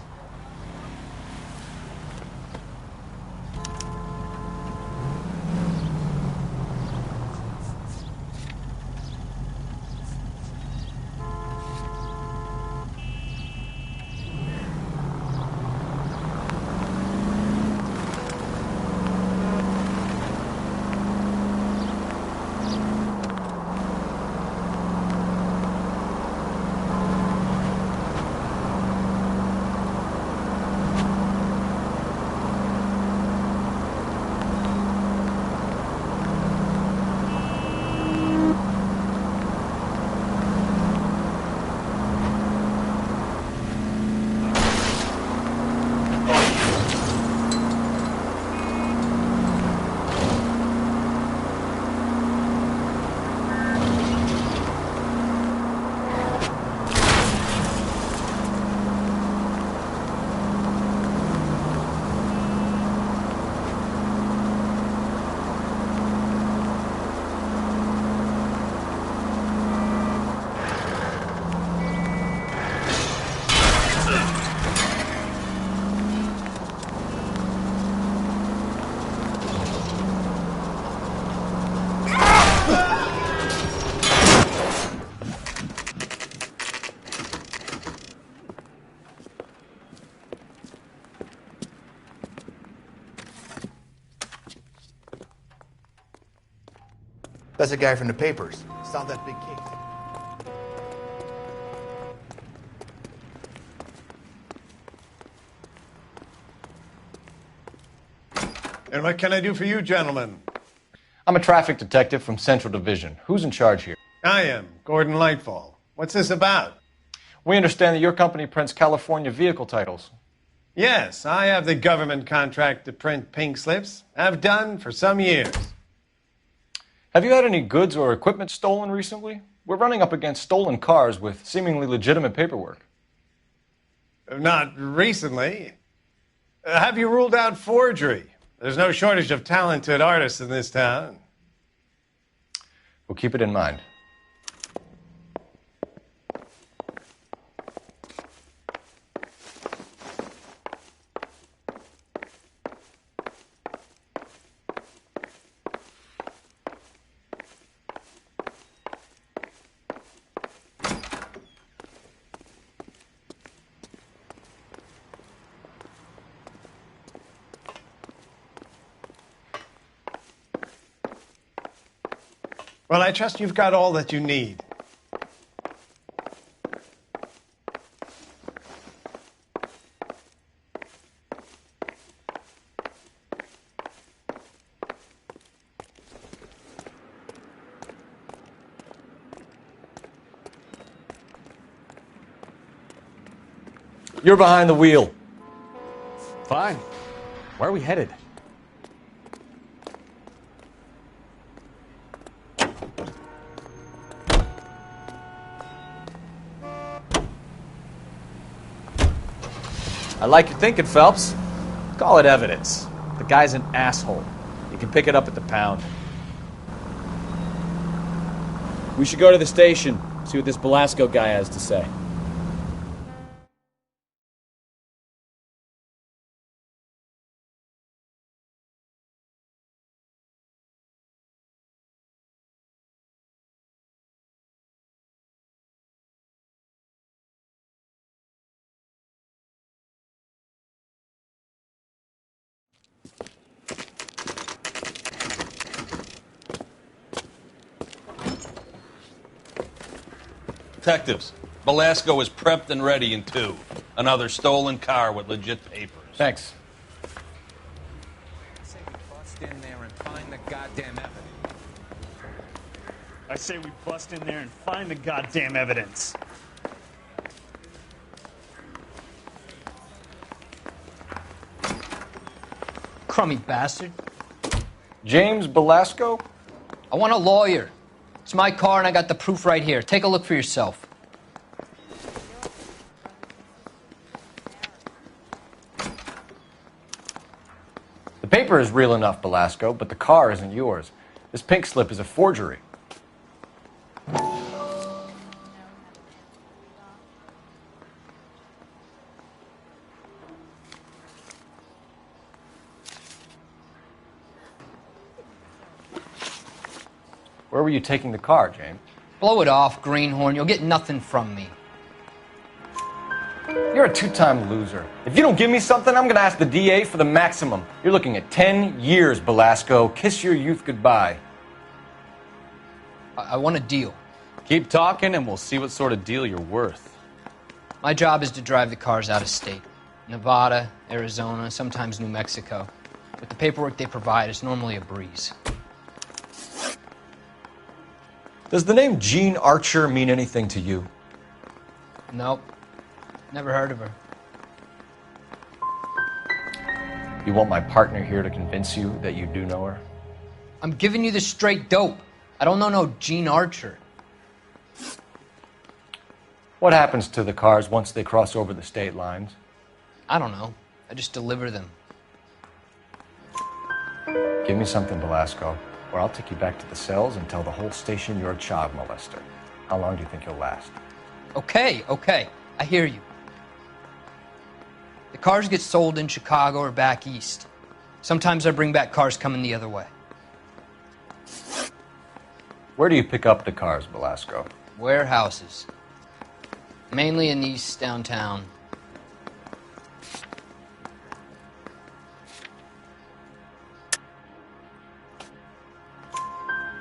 That's a guy from the papers. Solved that big case. And what can I do for you, gentlemen? I'm a traffic detective from Central Division. Who's in charge here? I am, Gordon Lightfall. What's this about? We understand that your company prints California vehicle titles. Yes, I have the government contract to print pink slips. I've done for some years. Have you had any goods or equipment stolen recently? We're running up against stolen cars with seemingly legitimate paperwork. Not recently. Have you ruled out forgery? There's no shortage of talented artists in this town. We'll keep it in mind. Well, I trust you've got all that you need. You're behind the wheel. Fine. Where are we headed? I like your thinking, Phelps. Call it evidence. The guy's an asshole. You can pick it up at the pound. We should go to the station, see what this Belasco guy has to say. Detectives, Belasco is prepped and ready in 2. Another stolen car with legit papers. Thanks. I say we bust in there and find the goddamn evidence. I say we bust in there and find the goddamn evidence. Crummy bastard. James Belasco? I want a lawyer. It's my car and I got the proof right here. Take a look for yourself. The paper is real enough, Belasco, but the car isn't yours. This pink slip is a forgery. Where were you taking the car, James? Blow it off, greenhorn. You'll get nothing from me. You're a two-time loser. If you don't give me something, I'm going to ask the DA for the maximum. You're looking at 10 years, Belasco. Kiss your youth goodbye. I want a deal. Keep talking and we'll see what sort of deal you're worth. My job is to drive the cars out of state. Nevada, Arizona, sometimes New Mexico. With the paperwork they provide, it's normally a breeze. Does the name Jean Archer mean anything to you? Nope. Never heard of her. You want my partner here to convince you that you do know her? I'm giving you the straight dope. I don't know no Jean Archer. What happens to the cars once they cross over the state lines? I don't know. I just deliver them. Give me something, Belasco, or I'll take you back to the cells and tell the whole station you're a child molester. How long do you think you'll last? Okay. I hear you. The cars get sold in Chicago or back east. Sometimes I bring back cars coming the other way. Where do you pick up the cars, Belasco? Warehouses. Mainly in East downtown.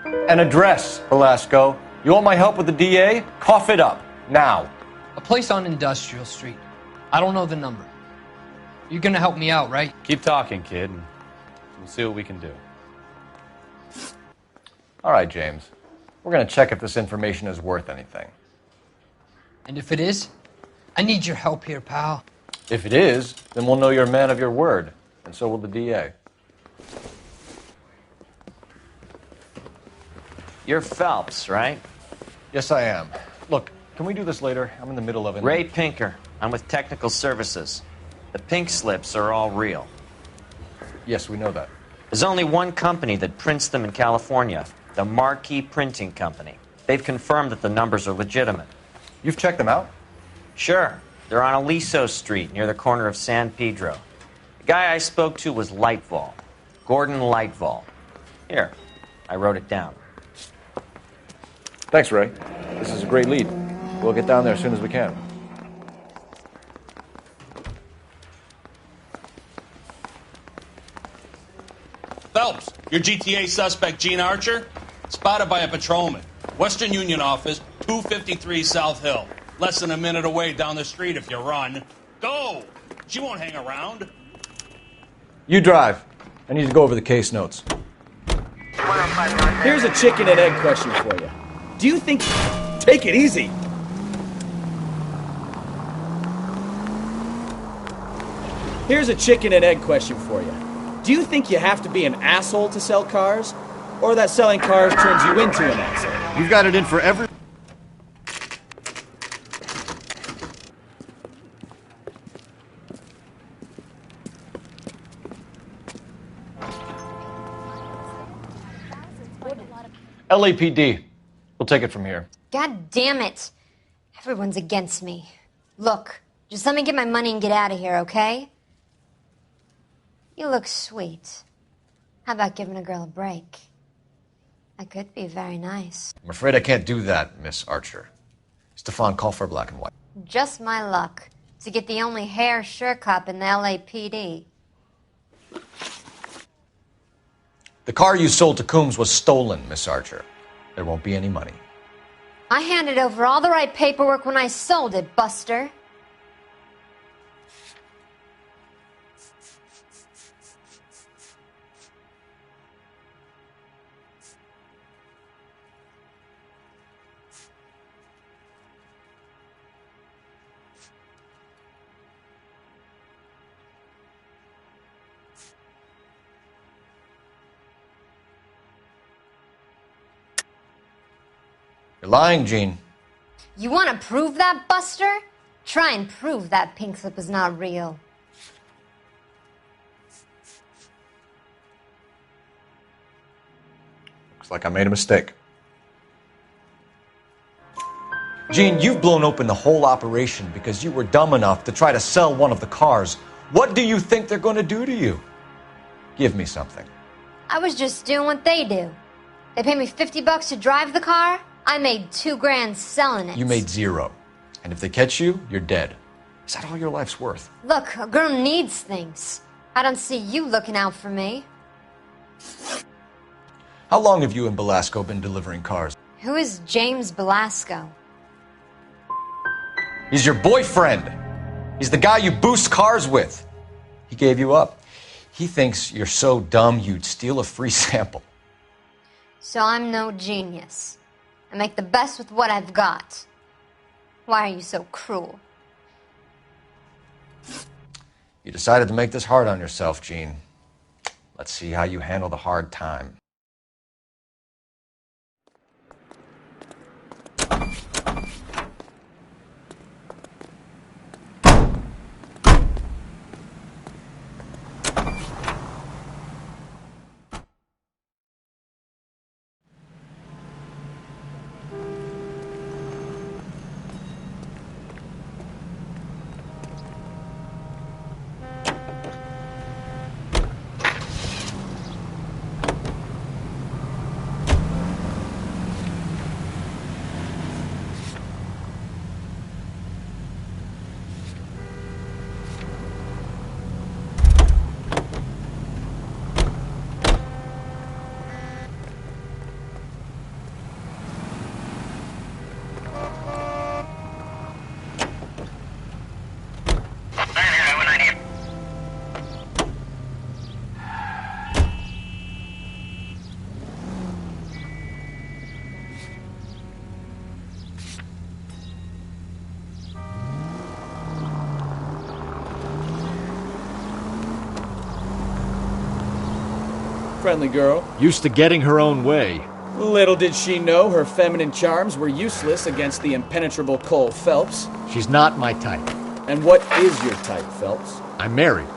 An address, Belasco. You want my help with the DA? Cough it up, now. A place on Industrial Street. I don't know the number. You're gonna help me out, right? Keep talking, kid, and we'll see what we can do. All right, James. We're going to check if this information is worth anything. And if it is, I need your help here, pal. If it is, then we'll know you're a man of your word, and so will the DA. You're Phelps, right? Yes, I am. Look, can we do this later? I'm in the middle of it. Ray Pinker. I'm with Technical Services. The pink slips are all real. Yes, we know that. There's only one company that prints them in California, the Marquee Printing Company. They've confirmed that the numbers are legitimate. You've checked them out? Sure. They're on Aliso Street, near the corner of San Pedro. The guy I spoke to was Lightval. Gordon Lightval. Here, I wrote it down. Thanks, Ray. This is a great lead. We'll get down there as soon as we can. Phelps, your GTA suspect, Gene Archer, spotted by a patrolman. Western Union office, 253 South Hill. Less than a minute away down the street if you run. Go! She won't hang around. You drive. I need to go over the case notes. Here's a chicken and egg question for you. Do you think... Take it easy! Here's a chicken and egg question for you. Do you think you have to be an asshole to sell cars? Or that selling cars turns you into an asshole? You've got it in for every... LAPD. We'll take it from here. God damn it. Everyone's against me. Look, just let me get my money and get out of here, okay? You look sweet. How about giving a girl a break? I could be very nice. I'm afraid I can't do that, Miss Archer. Stefan, call for black and white. Just my luck to get the only hair sure cop in the LAPD. The car you sold to Coombs was stolen, Miss Archer. There won't be any money. I handed over all the right paperwork when I sold it, Buster. You're lying, Gene. You want to prove that, Buster? Try and prove that pink slip is not real. Looks like I made a mistake. Gene, you've blown open the whole operation because you were dumb enough to try to sell one of the cars. What do you think they're going to do to you? Give me something. I was just doing what they do. They paid me $50 to drive the car. I made $2 grand selling it. You made zero. And if they catch you, you're dead. Is that all your life's worth? Look, a girl needs things. I don't see you looking out for me. How long have you and Belasco been delivering cars? Who is James Belasco? He's your boyfriend. He's the guy you boost cars with. He gave you up. He thinks you're so dumb you'd steal a free sample. So I'm no genius. I make the best with what I've got. Why are you so cruel? You decided to make this hard on yourself, Gene. Let's see how you handle the hard time. Friendly girl. Used to getting her own way. Little did she know her feminine charms were useless against the impenetrable Cole Phelps. She's not my type. And what is your type, Phelps? I'm married.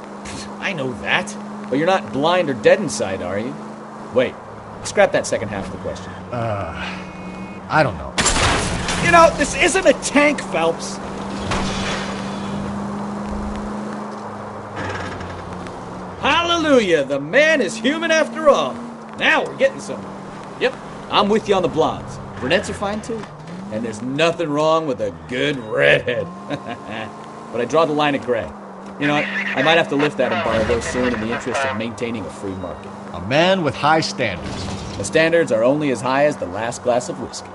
I know that. But you're not blind or dead inside, are you? Wait, scrap that second half of the question. I don't know. You know, this isn't a tank, Phelps. Hallelujah, the man is human after all. Now we're getting somewhere. Yep, I'm with you on the blondes. Brunettes are fine too. And there's nothing wrong with a good redhead. But I draw the line at gray. You know what? I might have to lift that embargo soon in the interest of maintaining a free market. A man with high standards. The standards are only as high as the last glass of whiskey.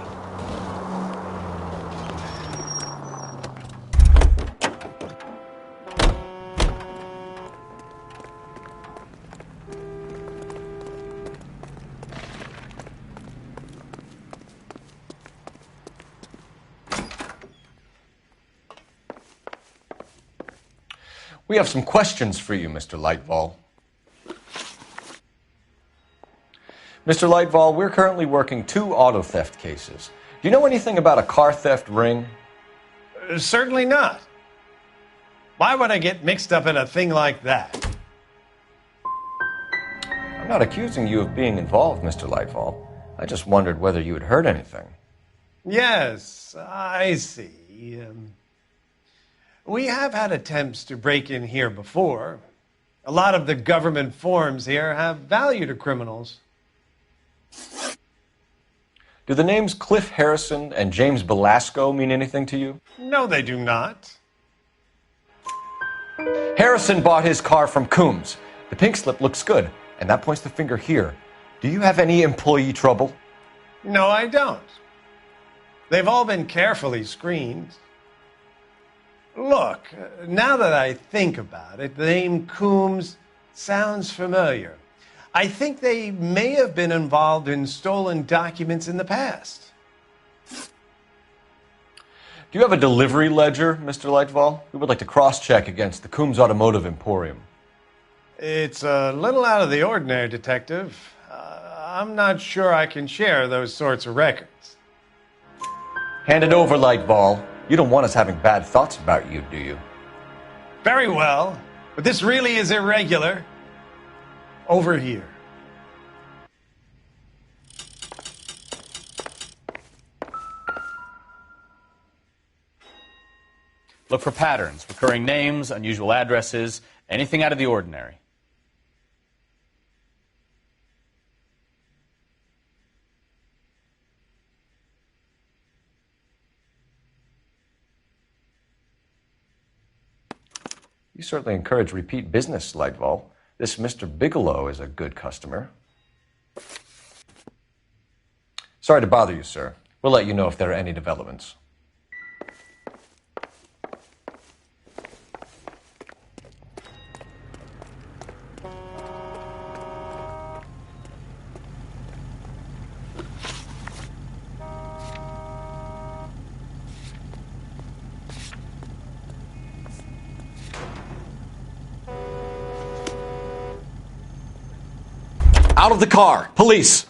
We have some questions for you, Mr. Lightval. Mr. Lightval, we're currently working 2 auto theft cases. Do you know anything about a car theft ring? Certainly not. Why would I get mixed up in a thing like that? I'm not accusing you of being involved, Mr. Lightval. I just wondered whether you had heard anything. Yes, I see. We have had attempts to break in here before. A lot of the government forms here have value to criminals. Do the names Cliff Harrison and James Belasco mean anything to you? No, they do not. Harrison bought his car from Coombs. The pink slip looks good, and that points the finger here. Do you have any employee trouble? No, I don't. They've all been carefully screened. Look, now that I think about it, the name Coombs sounds familiar. I think they may have been involved in stolen documents in the past. Do you have a delivery ledger, Mr. Lightval? We would like to cross-check against the Coombs Automotive Emporium. It's a little out of the ordinary, Detective. I'm not sure I can share those sorts of records. Hand it over, Lightval. You don't want us having bad thoughts about you, do you? Very well, but this really is irregular. Over here. Look for patterns, recurring names, unusual addresses, anything out of the ordinary. You certainly encourage repeat business, Lightval. This Mr. Bigelow is a good customer. Sorry to bother you, sir. We'll let you know if there are any developments. Out of the car! Police!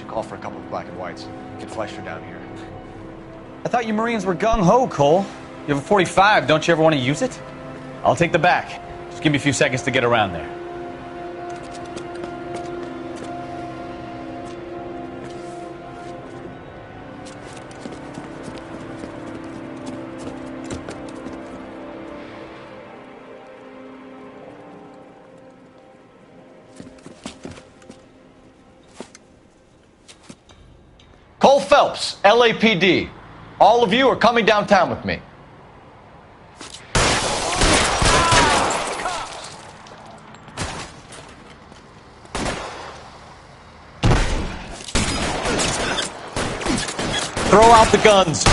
Call for a couple of black and whites. Get Fleischer down here. I thought you Marines were gung-ho, Cole. You have a 45, don't you ever want to use it? I'll take the back. Just give me a few seconds to get around there. Cole Phelps, LAPD. All of you are coming downtown with me. Throw out the guns.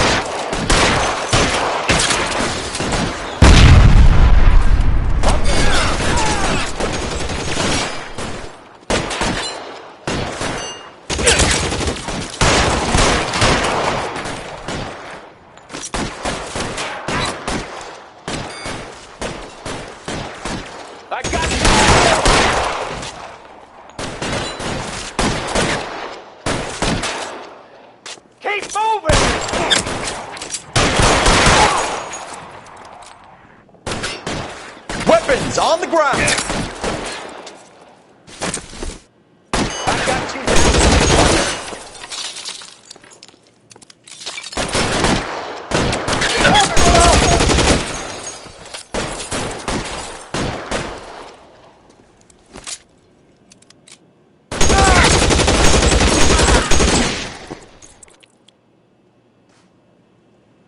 weapons on the ground. I got you.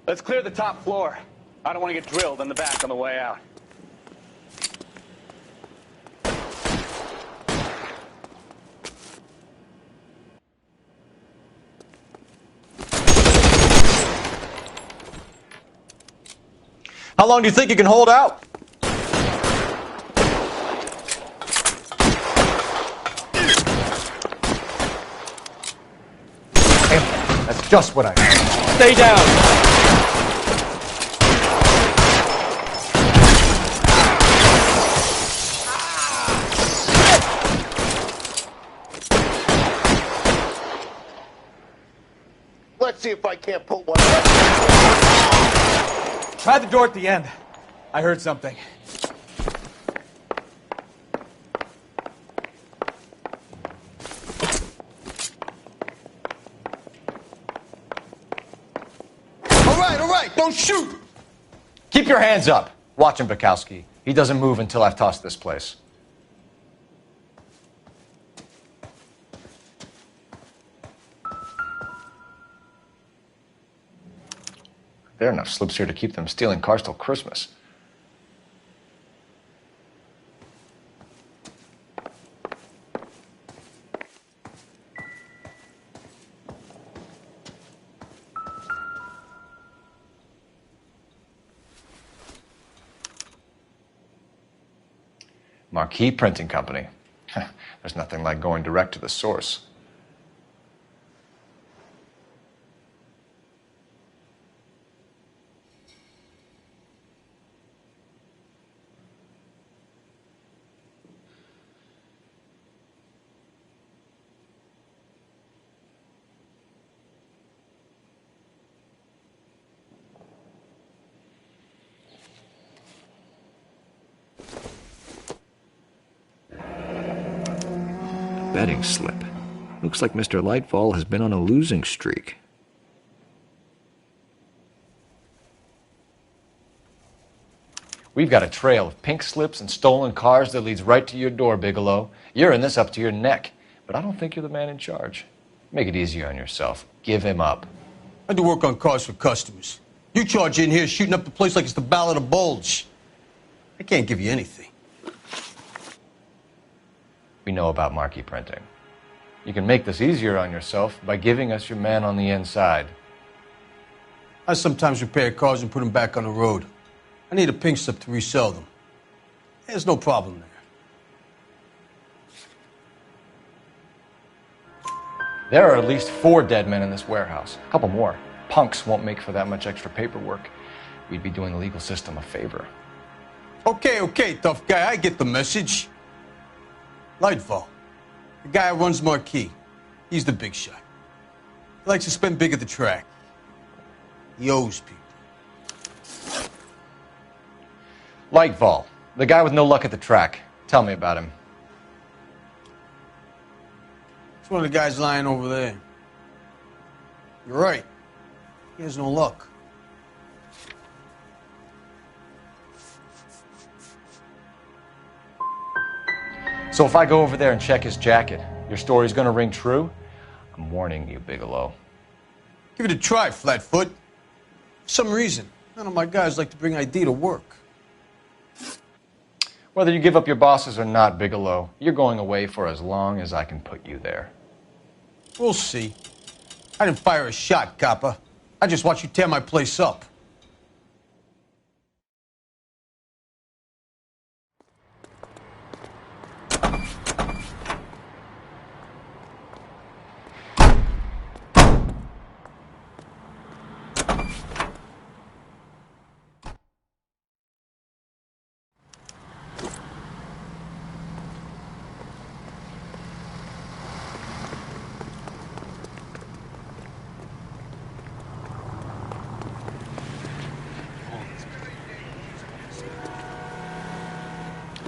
Let's clear the top floor. I don't want to get drilled in the back on the way out. How long do you think you can hold out? That's just what I need. Stay down. Let's see if I can't pull one out. Try the door at the end. I heard something. All right, don't shoot! Keep your hands up. Watch him, Bukowski. He doesn't move until I've tossed this place. There are enough slips here to keep them stealing cars till Christmas. Marquee Printing Company. There's nothing like going direct to the source. Betting slip. Looks like Mr. Lightfall has been on a losing streak. We've got a trail of pink slips and stolen cars that leads right to your door, Bigelow. You're in this up to your neck, but I don't think you're the man in charge. Make it easier on yourself. Give him up. I do work on cars for customers. You charge in here shooting up the place like it's the Ballad of Bulge. I can't give you anything. We know about Marquee Printing. You can make this easier on yourself by giving us your man on the inside. I sometimes repair cars and put them back on the road. I need a pink slip to resell them. There's no problem there. There are at least 4 dead men in this warehouse. A couple more. Punks won't make for that much extra paperwork. We'd be doing the legal system a favor. Okay, tough guy, I get the message. Lightfall, the guy who runs Marquee. He's the big shot. He likes to spend big at the track. He owes people. Lightfall, the guy with no luck at the track. Tell me about him. It's one of the guys lying over there. You're right. He has no luck. So if I go over there and check his jacket, your story's gonna ring true? I'm warning you, Bigelow. Give it a try, Flatfoot. For some reason, none of my guys like to bring ID to work. Whether you give up your bosses or not, Bigelow, you're going away for as long as I can put you there. We'll see. I didn't fire a shot, copper. I just watched you tear my place up.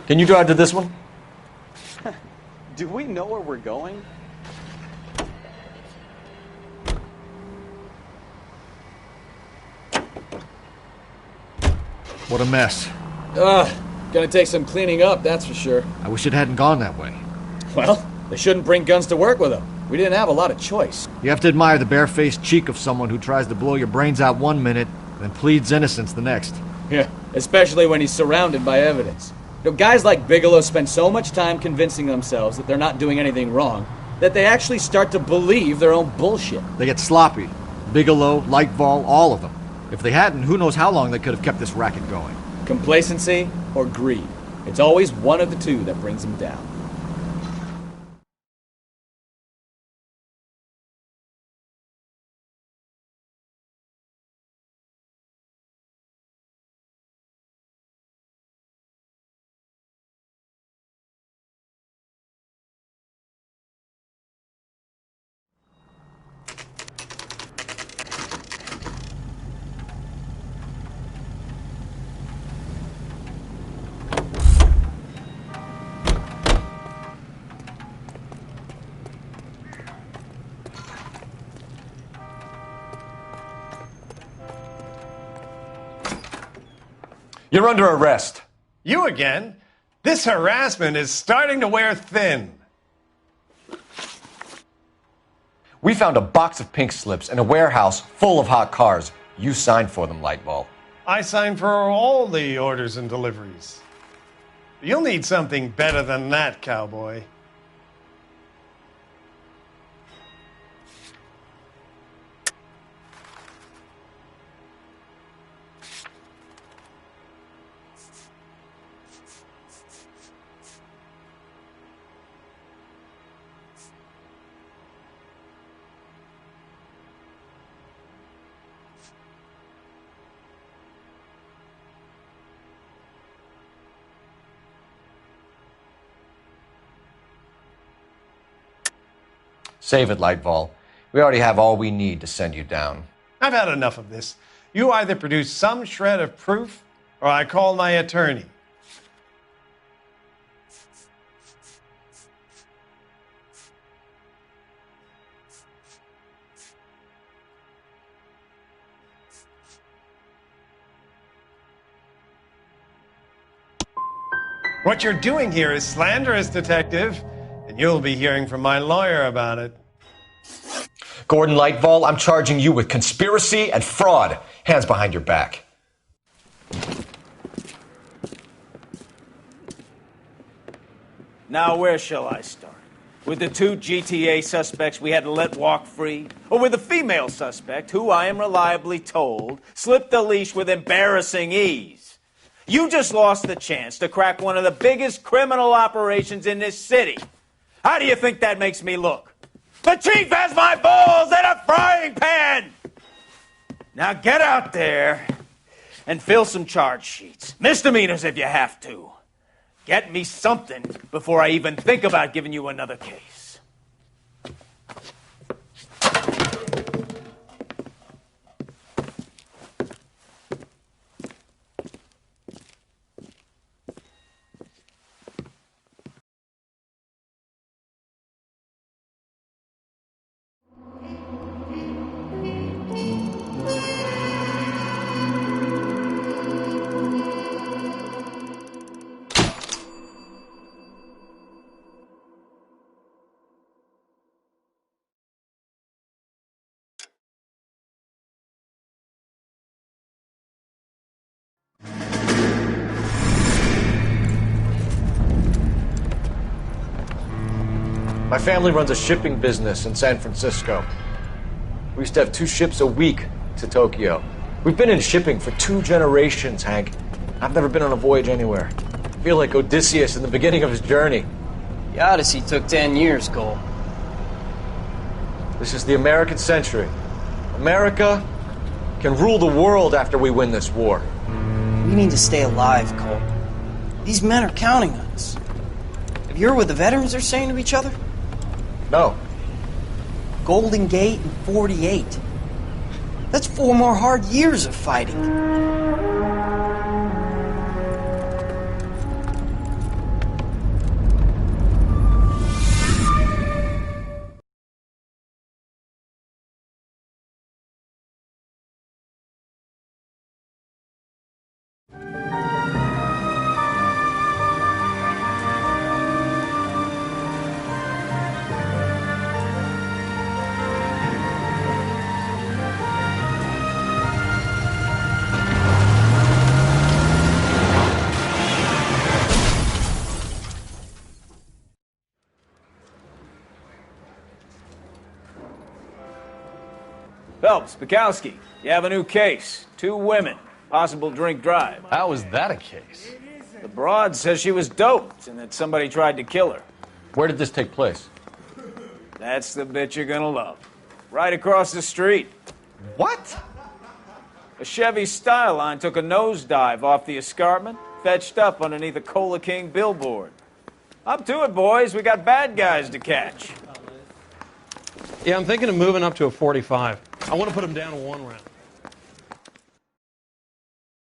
Can you drive to this one? Do we know where we're going? What a mess. Gonna take some cleaning up, that's for sure. I wish it hadn't gone that way. Well, they shouldn't bring guns to work with them. We didn't have a lot of choice. You have to admire the barefaced cheek of someone who tries to blow your brains out one minute, then pleads innocence the next. Yeah, especially when he's surrounded by evidence. You know, guys like Bigelow spend so much time convincing themselves that they're not doing anything wrong, that they actually start to believe their own bullshit. They get sloppy. Bigelow, Lightval, all of them. If they hadn't, who knows how long they could have kept this racket going. Complacency or greed. It's always one of the two that brings them down. You're under arrest. You again? This harassment is starting to wear thin. We found a box of pink slips in a warehouse full of hot cars. You signed for them, Lightball. I signed for all the orders and deliveries. You'll need something better than that, cowboy. Save it, Lightball. We already have all we need to send you down. I've had enough of this. You either produce some shred of proof, or I call my attorney. What you're doing here is slanderous, Detective, and you'll be hearing from my lawyer about it. Gordon Lightball, I'm charging you with conspiracy and fraud. Hands behind your back. Now, where shall I start? With the two GTA suspects we had to let walk free? Or with the female suspect, who I am reliably told slipped the leash with embarrassing ease? You just lost the chance to crack one of the biggest criminal operations in this city. How do you think that makes me look? The chief has my balls in a frying pan! Now get out there and fill some charge sheets. Misdemeanors if you have to. Get me something before I even think about giving you another case. My family runs a shipping business in San Francisco. We used to have 2 ships a week to Tokyo. We've been in shipping for 2 generations, Hank. I've never been on a voyage anywhere. I feel like Odysseus in the beginning of his journey. The Odyssey took 10 years, Cole. This is the American century. America can rule the world after we win this war. We need to stay alive, Cole. These men are counting on us. Have you heard what the veterans are saying to each other? No. Golden Gate and 48. That's 4 more hard years of fighting. Phelps, Bukowski, you have a new case. 2 women, possible drink drive. How is that a case? The broad says she was doped and that somebody tried to kill her. Where did this take place? That's the bit you're gonna love. Right across the street. What? A Chevy Styline took a nosedive off the escarpment, fetched up underneath a Cola King billboard. Up to it, boys. We got bad guys to catch. Yeah, I'm thinking of moving up to a 45. I want to put him down to 1 round.